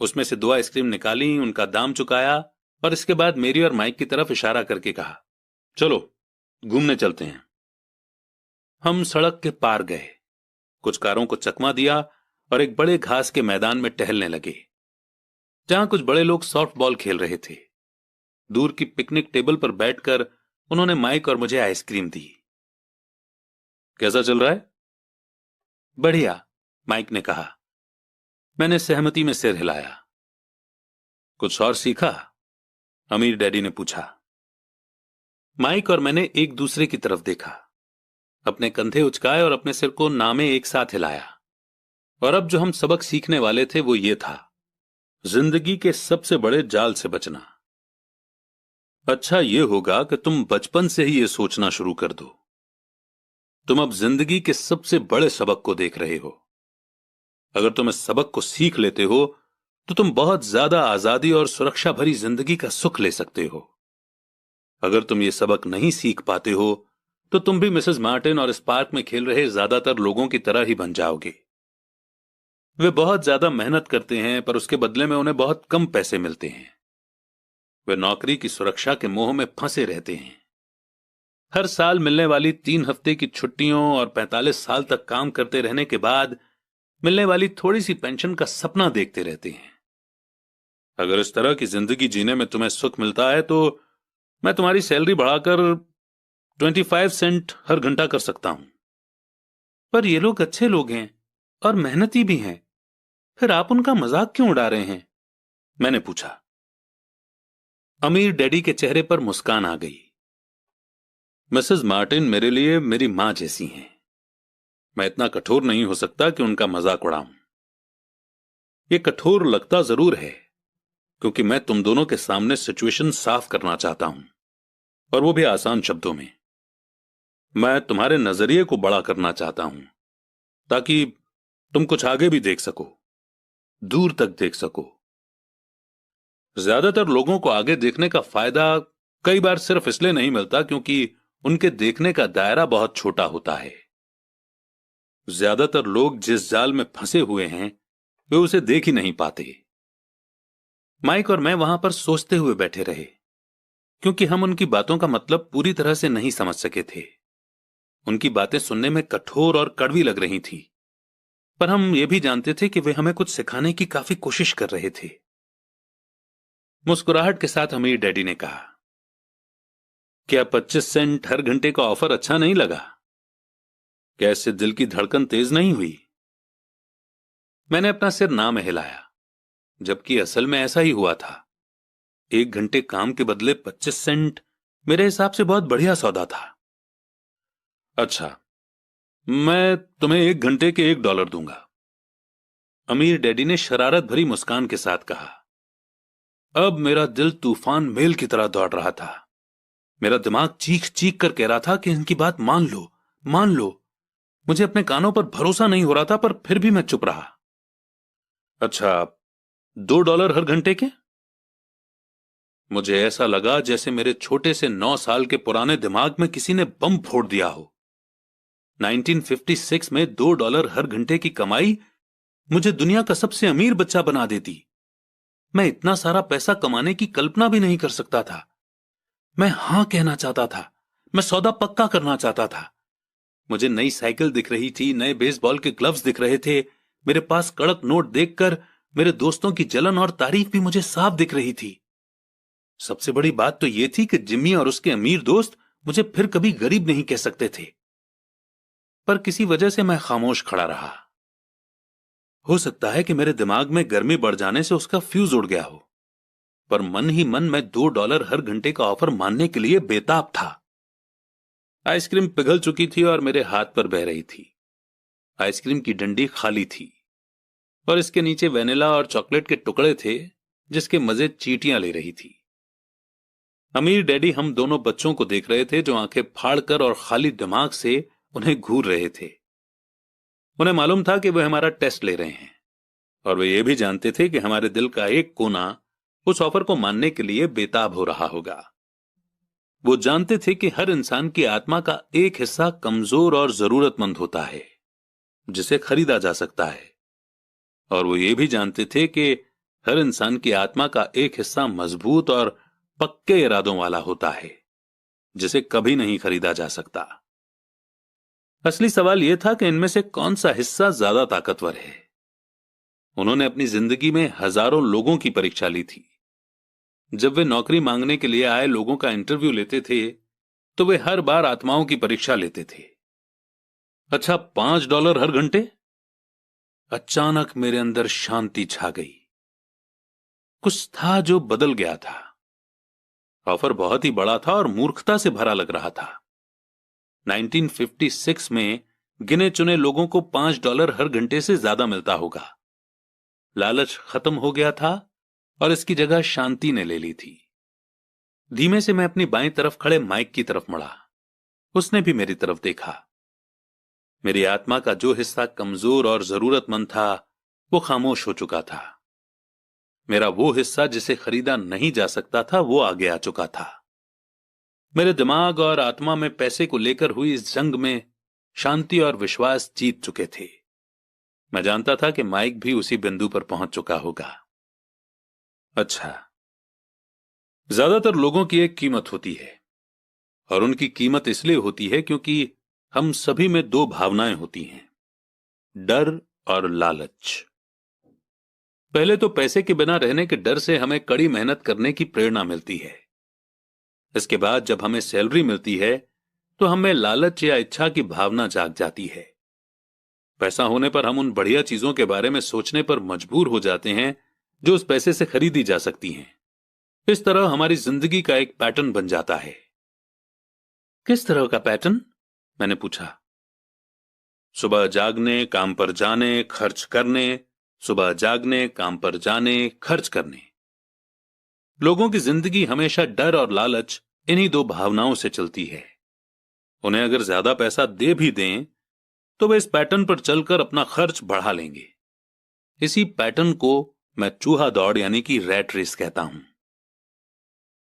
उसमें से 2 आइसक्रीम निकाली, उनका दाम चुकाया और इसके बाद मेरी और माइक की तरफ इशारा करके कहा, चलो घूमने चलते हैं। हम सड़क के पार गए, कुछ कारों को चकमा दिया और एक बड़े घास के मैदान में टहलने लगे जहां कुछ बड़े लोग सॉफ्ट बॉल खेल रहे थे। दूर की पिकनिक टेबल पर बैठकर उन्होंने माइक और मुझे आइसक्रीम दी। कैसा चल रहा है? बढ़िया, माइक ने कहा। मैंने सहमति में सिर हिलाया। कुछ और सीखा? अमीर डैडी ने पूछा। माइक और मैंने एक दूसरे की तरफ देखा, अपने कंधे उचकाए और अपने सिर को नामे एक साथ हिलाया। और अब जो हम सबक सीखने वाले थे वो ये था, जिंदगी के सबसे बड़े जाल से बचना। अच्छा ये होगा कि तुम बचपन से ही ये सोचना शुरू कर दो। तुम अब जिंदगी के सबसे बड़े सबक को देख रहे हो। अगर तुम इस सबक को सीख लेते हो तो तुम बहुत ज्यादा आजादी और सुरक्षा भरी जिंदगी का सुख ले सकते हो। अगर तुम ये सबक नहीं सीख पाते हो तो तुम भी मिसेस मार्टिन और इस पार्क में खेल रहे ज्यादातर लोगों की तरह ही बन जाओगे। वे बहुत ज्यादा मेहनत करते हैं पर उसके बदले में उन्हें बहुत कम पैसे मिलते हैं। वे नौकरी की सुरक्षा के मोह में फंसे रहते हैं। हर साल मिलने वाली 3 हफ्ते की छुट्टियों और 45 साल तक काम करते रहने के बाद मिलने वाली थोड़ी सी पेंशन का सपना देखते रहते हैं। अगर इस तरह की जिंदगी जीने में तुम्हें सुख मिलता है तो मैं तुम्हारी सैलरी बढ़ाकर 25 सेंट हर घंटा कर सकता हूं। पर ये लोग अच्छे लोग हैं और मेहनती भी हैं, फिर आप उनका मजाक क्यों उड़ा रहे हैं? मैंने पूछा। अमीर डैडी के चेहरे पर मुस्कान आ गई। मिसेस मार्टिन मेरे लिए मेरी मां जैसी हैं। मैं इतना कठोर नहीं हो सकता कि उनका मजाक उड़ाऊं। यह कठोर लगता जरूर है क्योंकि मैं तुम दोनों के सामने सिचुएशन साफ करना चाहता हूं, और वो भी आसान शब्दों में। मैं तुम्हारे नजरिए को बड़ा करना चाहता हूं ताकि तुम कुछ आगे भी देख सको, दूर तक देख सको। ज्यादातर लोगों को आगे देखने का फायदा कई बार सिर्फ इसलिए नहीं मिलता क्योंकि उनके देखने का दायरा बहुत छोटा होता है। ज्यादातर लोग जिस जाल में फंसे हुए हैं वे उसे देख ही नहीं पाते। माइक और मैं वहां पर सोचते हुए बैठे रहे क्योंकि हम उनकी बातों का मतलब पूरी तरह से नहीं समझ सके थे। उनकी बातें सुनने में कठोर और कड़वी लग रही थी, पर हम ये भी जानते थे कि वे हमें कुछ सिखाने की काफी कोशिश कर रहे थे। मुस्कुराहट के साथ अमीर डैडी ने कहा, क्या 25 सेंट हर घंटे का ऑफर अच्छा नहीं लगा? क्या इससे दिल की धड़कन तेज नहीं हुई? मैंने अपना सिर ना हिलाया, जबकि असल में ऐसा ही हुआ था। 1 घंटे काम के बदले 25 सेंट मेरे हिसाब से बहुत बढ़िया सौदा था। अच्छा, मैं तुम्हें 1 घंटे के $1 दूंगा, अमीर डैडी ने शरारत भरी मुस्कान के साथ कहा। अब मेरा दिल तूफान मेल की तरह दौड़ रहा था। मेरा दिमाग चीख चीख कर कह रहा था कि इनकी बात मान लो, मान लो। मुझे अपने कानों पर भरोसा नहीं हो रहा था, पर फिर भी मैं चुप रहा। अच्छा, $2 हर घंटे के? मुझे ऐसा लगा जैसे मेरे छोटे से 9 साल के पुराने दिमाग में किसी ने बम फोड़ दिया हो। 1956 में $2 हर घंटे की कमाई मुझे दुनिया का सबसे अमीर बच्चा बना देती। मैं इतना सारा पैसा कमाने की कल्पना भी नहीं कर सकता था। मैं हां कहना चाहता था। मैं सौदा पक्का करना चाहता था। मुझे नई साइकिल दिख रही थी, नए बेसबॉल के ग्लव्स दिख रहे थे। मेरे पास कड़क नोट देखकर मेरे दोस्तों की जलन और तारीफ भी मुझे साफ दिख रही थी। सबसे बड़ी बात तो यह थी कि जिम्मी और उसके अमीर दोस्त मुझे फिर कभी गरीब नहीं कह सकते थे। पर किसी वजह से मैं खामोश खड़ा रहा। हो सकता है कि मेरे दिमाग में गर्मी बढ़ जाने से उसका फ्यूज उड़ गया हो, पर मन ही मन मैं $2 हर घंटे का ऑफर मानने के लिए बेताब था। आइसक्रीम पिघल चुकी थी और मेरे हाथ पर बह रही थी। आइसक्रीम की डंडी खाली थी और इसके नीचे वेनिला और चॉकलेट के टुकड़े थे, जिसके मजे चींटियां ले रही थी। अमीर डैडी हम दोनों बच्चों को देख रहे थे, जो आंखें फाड़कर और खाली दिमाग से उन्हें घूर रहे थे। उन्हें मालूम था कि वे हमारा टेस्ट ले रहे हैं, और वे ये भी जानते थे कि हमारे दिल का एक कोना उस ऑफर को मानने के लिए बेताब हो रहा होगा। वो जानते थे कि हर इंसान की आत्मा का एक हिस्सा कमजोर और जरूरतमंद होता है, जिसे खरीदा जा सकता है, और वो ये भी जानते थे कि हर इंसान की आत्मा का एक हिस्सा मजबूत और पक्के इरादों वाला होता है, जिसे कभी नहीं खरीदा जा सकता। असली सवाल यह था कि इनमें से कौन सा हिस्सा ज्यादा ताकतवर है। उन्होंने अपनी जिंदगी में हजारों लोगों की परीक्षा ली थी। जब वे नौकरी मांगने के लिए आए लोगों का इंटरव्यू लेते थे, तो वे हर बार आत्माओं की परीक्षा लेते थे। अच्छा, $5 हर घंटे? अचानक मेरे अंदर शांति छा गई। कुछ था जो बदल गया था। ऑफर बहुत ही बड़ा था और मूर्खता से भरा लग रहा था। 1956 में गिने चुने लोगों को $5 हर घंटे से ज्यादा मिलता होगा। लालच खत्म हो गया था और इसकी जगह शांति ने ले ली थी। धीमे से मैं अपनी बाईं तरफ खड़े माइक की तरफ मुड़ा। उसने भी मेरी तरफ देखा। मेरी आत्मा का जो हिस्सा कमजोर और जरूरतमंद था, वो खामोश हो चुका था। मेरा वो हिस्सा जिसे खरीदा नहीं जा सकता था, वो आगे आ चुका था। मेरे दिमाग और आत्मा में पैसे को लेकर हुई इस जंग में शांति और विश्वास जीत चुके थे। मैं जानता था कि माइक भी उसी बिंदु पर पहुंच चुका होगा। अच्छा, ज्यादातर लोगों की एक कीमत होती है, और उनकी कीमत इसलिए होती है क्योंकि हम सभी में दो भावनाएं होती हैं, डर और लालच। पहले तो पैसे के बिना रहने के डर से हमें कड़ी मेहनत करने की प्रेरणा मिलती है। इसके बाद जब हमें सैलरी मिलती है, तो हमें लालच या इच्छा की भावना जाग जाती है। पैसा होने पर हम उन बढ़िया चीजों के बारे में सोचने पर मजबूर हो जाते हैं जो उस पैसे से खरीदी जा सकती हैं। इस तरह हमारी जिंदगी का एक पैटर्न बन जाता है। किस तरह का पैटर्न? मैंने पूछा। सुबह जागने, काम पर जाने, खर्च करने, सुबह जागने, काम पर जाने, खर्च करने। लोगों की जिंदगी हमेशा डर और लालच, इन्हीं दो भावनाओं से चलती है। उन्हें अगर ज्यादा पैसा दे भी दें, तो वे इस पैटर्न पर चलकर अपना खर्च बढ़ा लेंगे। इसी पैटर्न को मैं चूहा दौड़ यानी कि रैट रेस कहता हूं।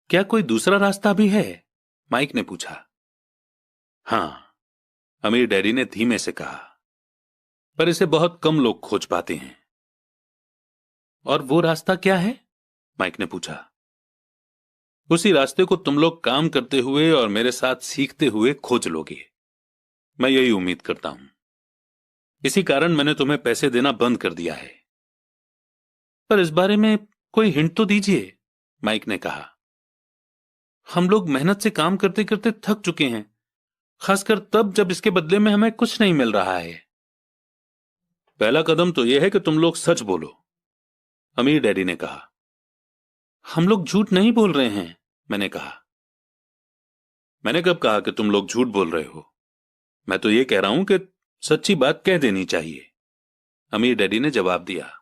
क्या कोई दूसरा रास्ता भी है? माइक ने पूछा। हां, अमीर डैडी ने धीमे से कहा, पर इसे बहुत कम लोग खोज पाते हैं। और वो रास्ता क्या है? माइक ने पूछा। उसी रास्ते को तुम लोग काम करते हुए और मेरे साथ सीखते हुए खोज लोगे। मैं यही उम्मीद करता हूं। इसी कारण मैंने तुम्हें पैसे देना बंद कर दिया है। पर इस बारे में कोई हिंट तो दीजिए, माइक ने कहा। हम लोग मेहनत से काम करते करते थक चुके हैं, खासकर तब जब इसके बदले में हमें कुछ नहीं मिल रहा है। पहला कदम तो यह है कि तुम लोग सच बोलो, अमीर डैडी ने कहा। हम लोग झूठ नहीं बोल रहे हैं, मैंने कहा। मैंने कब कहा कि तुम लोग झूठ बोल रहे हो? मैं तो यह कह रहा हूं कि सच्ची बात कह देनी चाहिए, अमीर डैडी ने जवाब दिया।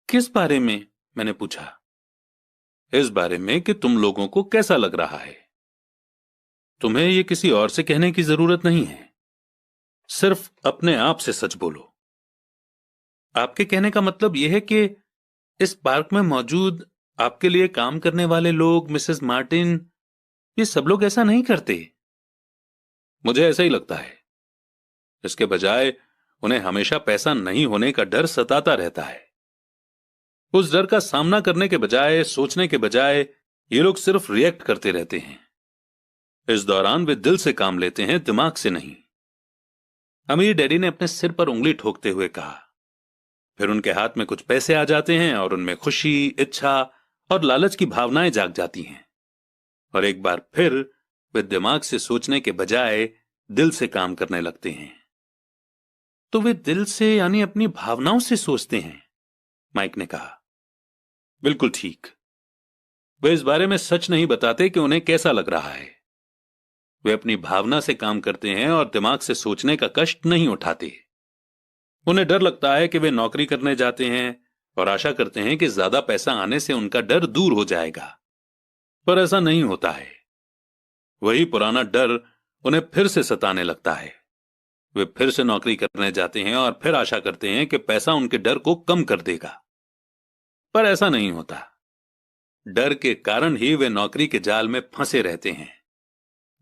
किस बारे में? मैंने पूछा। इस बारे में कि तुम लोगों को कैसा लग रहा है। तुम्हें यह किसी और से कहने की जरूरत नहीं है, सिर्फ अपने आप से सच बोलो। आपके कहने का मतलब यह है कि इस पार्क में मौजूद आपके लिए काम करने वाले लोग, मिसेस मार्टिन, ये सब लोग ऐसा नहीं करते? मुझे ऐसा ही लगता है। इसके बजाय उन्हें हमेशा पैसा नहीं होने का डर सताता रहता है। उस डर का सामना करने के बजाय, सोचने के बजाय, ये लोग सिर्फ रिएक्ट करते रहते हैं। इस दौरान वे दिल से काम लेते हैं, दिमाग से नहीं। अमीर डैडी ने अपने सिर पर उंगली ठोकते हुए कहा। फिर उनके हाथ में कुछ पैसे आ जाते हैं और उनमें खुशी, इच्छा और लालच की भावनाएं जाग जाती हैं। और एक बार फिर वे दिमाग से सोचने के बजाय दिल से काम करने लगते हैं। तो वे दिल से यानी अपनी भावनाओं से सोचते हैं, माइक ने कहा। बिल्कुल ठीक। वे इस बारे में सच नहीं बताते कि उन्हें कैसा लग रहा है। वे अपनी भावना से काम करते हैं और दिमाग से सोचने का कष्ट नहीं उठाते। उन्हें डर लगता है कि वे नौकरी करने जाते हैं और आशा करते हैं कि ज्यादा पैसा आने से उनका डर दूर हो जाएगा, पर ऐसा नहीं होता है। वही पुराना डर उन्हें फिर से सताने लगता है। वे फिर से नौकरी करने जाते हैं और फिर आशा करते हैं कि पैसा उनके डर को कम कर देगा, पर ऐसा नहीं होता। डर के कारण ही वे नौकरी के जाल में फंसे रहते हैं।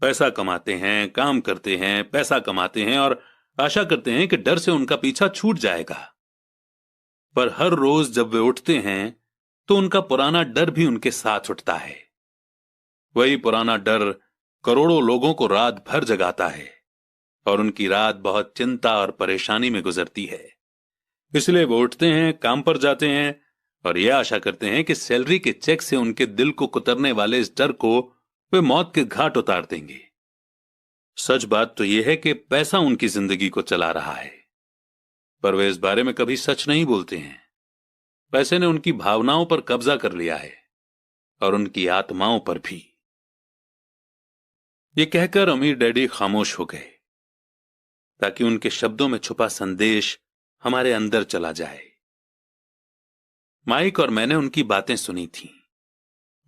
पैसा कमाते हैं, काम करते हैं, पैसा कमाते हैं और आशा करते हैं कि डर से उनका पीछा छूट जाएगा। पर हर रोज जब वे उठते हैं तो उनका पुराना डर भी उनके साथ उठता है। वही पुराना डर करोड़ों लोगों को रात भर जगाता है और उनकी रात बहुत चिंता और परेशानी में गुजरती है। इसलिए वो उठते हैं, काम पर जाते हैं और यह आशा करते हैं कि सैलरी के चेक से उनके दिल को कुतरने वाले इस डर को वे मौत के घाट उतार देंगे। सच बात तो यह है कि पैसा उनकी जिंदगी को चला रहा है, पर वे इस बारे में कभी सच नहीं बोलते हैं। पैसे ने उनकी भावनाओं पर कब्जा कर लिया है और उनकी आत्माओं पर भी। यह कहकर अमीर डैडी खामोश हो गए ताकि उनके शब्दों में छुपा संदेश हमारे अंदर चला जाए। माइक और मैंने उनकी बातें सुनी थीं,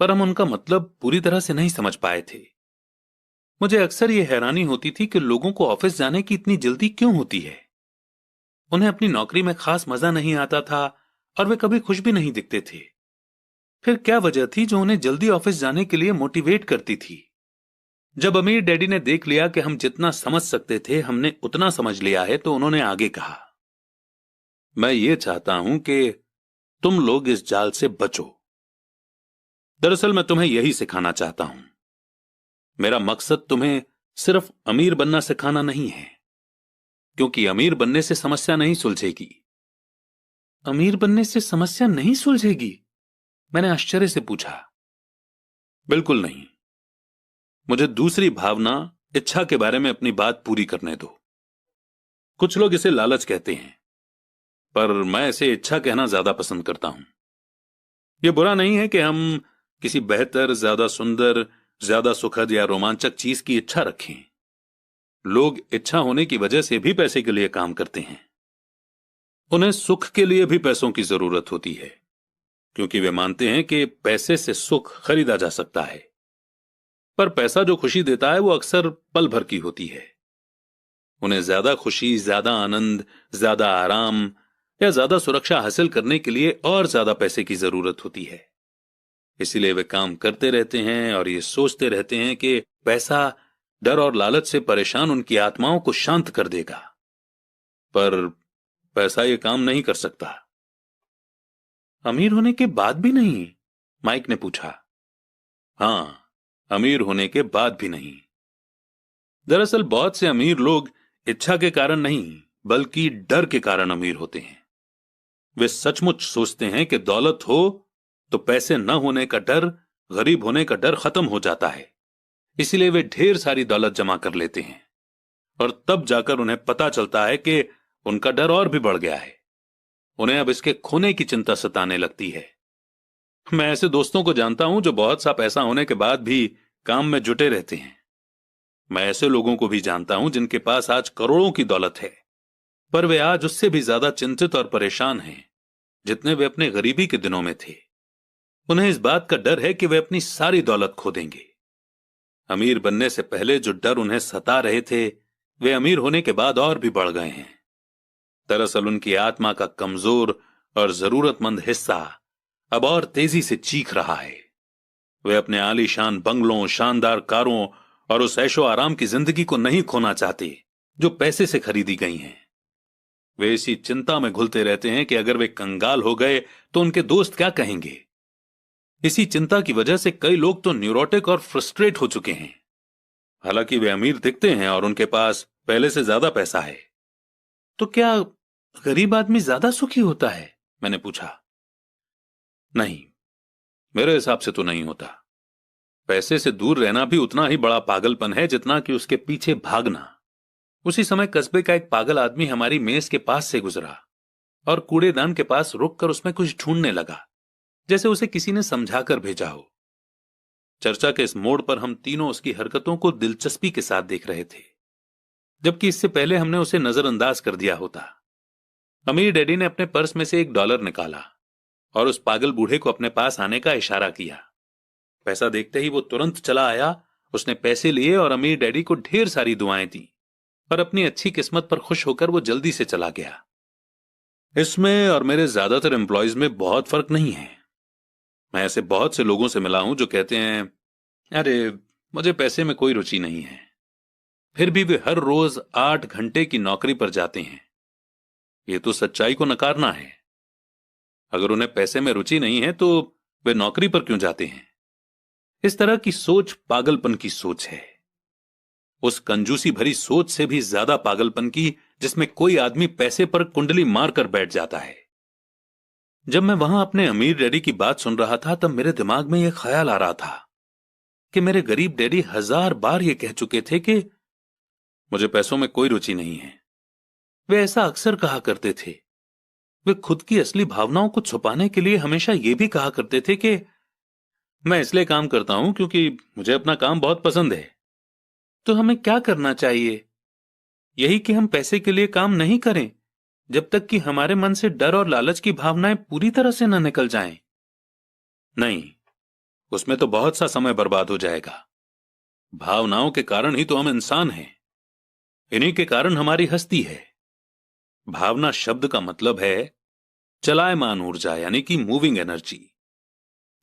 पर हम उनका मतलब पूरी तरह से नहीं समझ पाए थे। मुझे अक्सर यह हैरानी होती थी कि लोगों को ऑफिस जाने की इतनी जल्दी क्यों होती है। उन्हें अपनी नौकरी में खास मजा नहीं आता था और वे कभी खुश भी नहीं दिखते थे। फिर क्या वजह थी जो उन्हें जल्दी ऑफिस जाने के लिए मोटिवेट करती थी? जब अमीर डैडी ने देख लिया कि हम जितना समझ सकते थे हमने उतना समझ लिया है, तो उन्होंने आगे कहा, मैं ये चाहता हूं कि तुम लोग इस जाल से बचो। दरअसल मैं तुम्हें यही सिखाना चाहता हूं। मेरा मकसद तुम्हें सिर्फ अमीर बनना सिखाना नहीं है, क्योंकि अमीर बनने से समस्या नहीं सुलझेगी। अमीर बनने से समस्या नहीं सुलझेगी? मैंने आश्चर्य से पूछा। बिल्कुल नहीं। मुझे दूसरी भावना, इच्छा के बारे में अपनी बात पूरी करने दो। कुछ लोग इसे लालच कहते हैं, पर मैं इसे इच्छा कहना ज्यादा पसंद करता हूं। यह बुरा नहीं है कि हम किसी बेहतर, ज्यादा सुंदर, ज्यादा सुखद या रोमांचक चीज की इच्छा रखें। लोग इच्छा होने की वजह से भी पैसे के लिए काम करते हैं। उन्हें सुख के लिए भी पैसों की जरूरत होती है, क्योंकि वे मानते हैं कि पैसे से सुख खरीदा जा सकता है। पर पैसा जो खुशी देता है वो अक्सर पल भर की होती है। उन्हें ज्यादा खुशी, ज्यादा आनंद, ज्यादा आराम या ज्यादा सुरक्षा हासिल करने के लिए और ज्यादा पैसे की जरूरत होती है। इसीलिए वे काम करते रहते हैं और ये सोचते रहते हैं कि पैसा डर और लालच से परेशान उनकी आत्माओं को शांत कर देगा। पर पैसा ये काम नहीं कर सकता। अमीर होने के बाद भी नहीं? माइक ने पूछा। हां, अमीर होने के बाद भी नहीं। दरअसल बहुत से अमीर लोग इच्छा के कारण नहीं बल्कि डर के कारण अमीर होते हैं। वे सचमुच सोचते हैं कि दौलत हो तो पैसे न होने का डर, गरीब होने का डर खत्म हो जाता है। इसीलिए वे ढेर सारी दौलत जमा कर लेते हैं और तब जाकर उन्हें पता चलता है कि उनका डर और भी बढ़ गया है। उन्हें अब इसके खोने की चिंता सताने लगती है। मैं ऐसे दोस्तों को जानता हूं जो बहुत सा पैसा होने के बाद भी काम में जुटे रहते हैं। मैं ऐसे लोगों को भी जानता हूं जिनके पास आज करोड़ों की दौलत है, पर वे आज उससे भी ज्यादा चिंतित और परेशान हैं जितने वे अपने गरीबी के दिनों में थे। उन्हें इस बात का डर है कि वे अपनी सारी दौलत खो देंगे। अमीर बनने से पहले जो डर उन्हें सता रहे थे वे अमीर होने के बाद और भी बढ़ गए हैं। दरअसल उनकी आत्मा का कमजोर और जरूरतमंद हिस्सा अब और तेजी से चीख रहा है। वे अपने आलीशान बंगलों, शानदार कारों और उस ऐशो आराम की जिंदगी को नहीं खोना चाहते जो पैसे से खरीदी गई हैं। वे इसी चिंता में घुलते रहते हैं कि अगर वे कंगाल हो गए तो उनके दोस्त क्या कहेंगे। इसी चिंता की वजह से कई लोग तो न्यूरोटिक और फ्रस्ट्रेट हो चुके हैं। हालांकि वे अमीर दिखते हैं और उनके पास पहले से ज्यादा पैसा है। तो क्या गरीब आदमी ज्यादा सुखी होता है? मैंने पूछा। नहीं, मेरे हिसाब से तो नहीं होता। पैसे से दूर रहना भी उतना ही बड़ा पागलपन है जितना कि उसके पीछे भागना। उसी समय कस्बे का एक पागल आदमी हमारी मेज के पास से गुजरा और कूड़ेदान के पास रुककर उसमें कुछ ढूंढने लगा, जैसे उसे किसी ने समझाकर भेजा हो। चर्चा के इस मोड़ पर हम तीनों उसकी हरकतों को दिलचस्पी के साथ देख रहे थे, जबकि इससे पहले हमने उसे नजरअंदाज कर दिया होता। अमीर डैडी ने अपने पर्स में से $1 निकाला और उस पागल बूढ़े को अपने पास आने का इशारा किया। पैसा देखते ही वो तुरंत चला आया। उसने पैसे लिए और अमीर डैडी को ढेर सारी दुआएं दी और अपनी अच्छी किस्मत पर खुश होकर वो जल्दी से चला गया। इसमें और मेरे ज्यादातर एम्प्लॉयज में बहुत फर्क नहीं है। मैं ऐसे बहुत से लोगों से मिला हूं जो कहते हैं, अरे मुझे पैसे में कोई रुचि नहीं है, फिर भी वे हर रोज 8 घंटे की नौकरी पर जाते हैं। ये तो सच्चाई को नकारना है। अगर उन्हें पैसे में रुचि नहीं है तो वे नौकरी पर क्यों जाते हैं? इस तरह की सोच पागलपन की सोच है। उस कंजूसी भरी सोच से भी ज्यादा पागलपन की जिसमें कोई आदमी पैसे पर कुंडली मारकर बैठ जाता है। जब मैं वहां अपने अमीर डैडी की बात सुन रहा था तब मेरे दिमाग में यह ख्याल आ रहा था कि मेरे गरीब डैडी 1000 बार यह कह चुके थे कि मुझे पैसों में कोई रुचि नहीं है। वे ऐसा अक्सर कहा करते थे। वे खुद की असली भावनाओं को छुपाने के लिए हमेशा यह भी कहा करते थे कि मैं इसलिए काम करता हूं क्योंकि मुझे अपना काम बहुत पसंद है। तो हमें क्या करना चाहिए? यही कि हम पैसे के लिए काम नहीं करें जब तक कि हमारे मन से डर और लालच की भावनाएं पूरी तरह से न निकल जाएं। नहीं, उसमें तो बहुत सा समय बर्बाद हो जाएगा। भावनाओं के कारण ही तो हम इंसान हैं। इन्हीं के कारण हमारी हस्ती है। भावना शब्द का मतलब है चलायमान ऊर्जा, यानी कि मूविंग एनर्जी।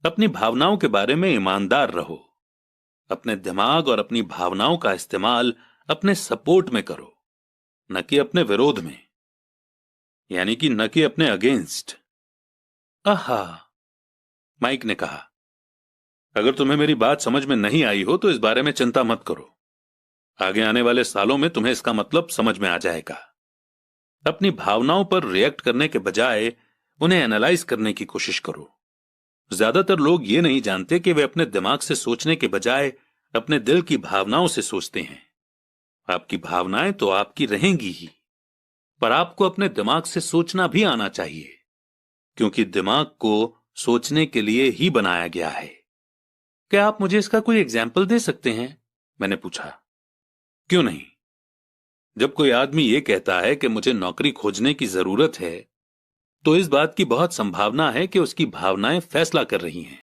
अपनी भावनाओं के बारे में ईमानदार रहो। अपने दिमाग और अपनी भावनाओं का इस्तेमाल अपने सपोर्ट में करो, न कि अपने विरोध में, यानी कि न कि अपने अगेंस्ट। आहा, माइक ने कहा। अगर तुम्हें मेरी बात समझ में नहीं आई हो तो इस बारे में चिंता मत करो। आगे आने वाले सालों में तुम्हें इसका मतलब समझ में आ जाएगा। अपनी भावनाओं पर रिएक्ट करने के बजाय उन्हें एनालाइज करने की कोशिश करो। ज्यादातर लोग ये नहीं जानते कि वे अपने दिमाग से सोचने के बजाय अपने दिल की भावनाओं से सोचते हैं। आपकी भावनाएं तो आपकी रहेंगी ही, पर आपको अपने दिमाग से सोचना भी आना चाहिए, क्योंकि दिमाग को सोचने के लिए ही बनाया गया है। क्या आप मुझे इसका कोई एग्जाम्पल दे सकते हैं? मैंने पूछा। क्यों नहीं। जब कोई आदमी यह कहता है कि मुझे नौकरी खोजने की जरूरत है, तो इस बात की बहुत संभावना है कि उसकी भावनाएं फैसला कर रही हैं।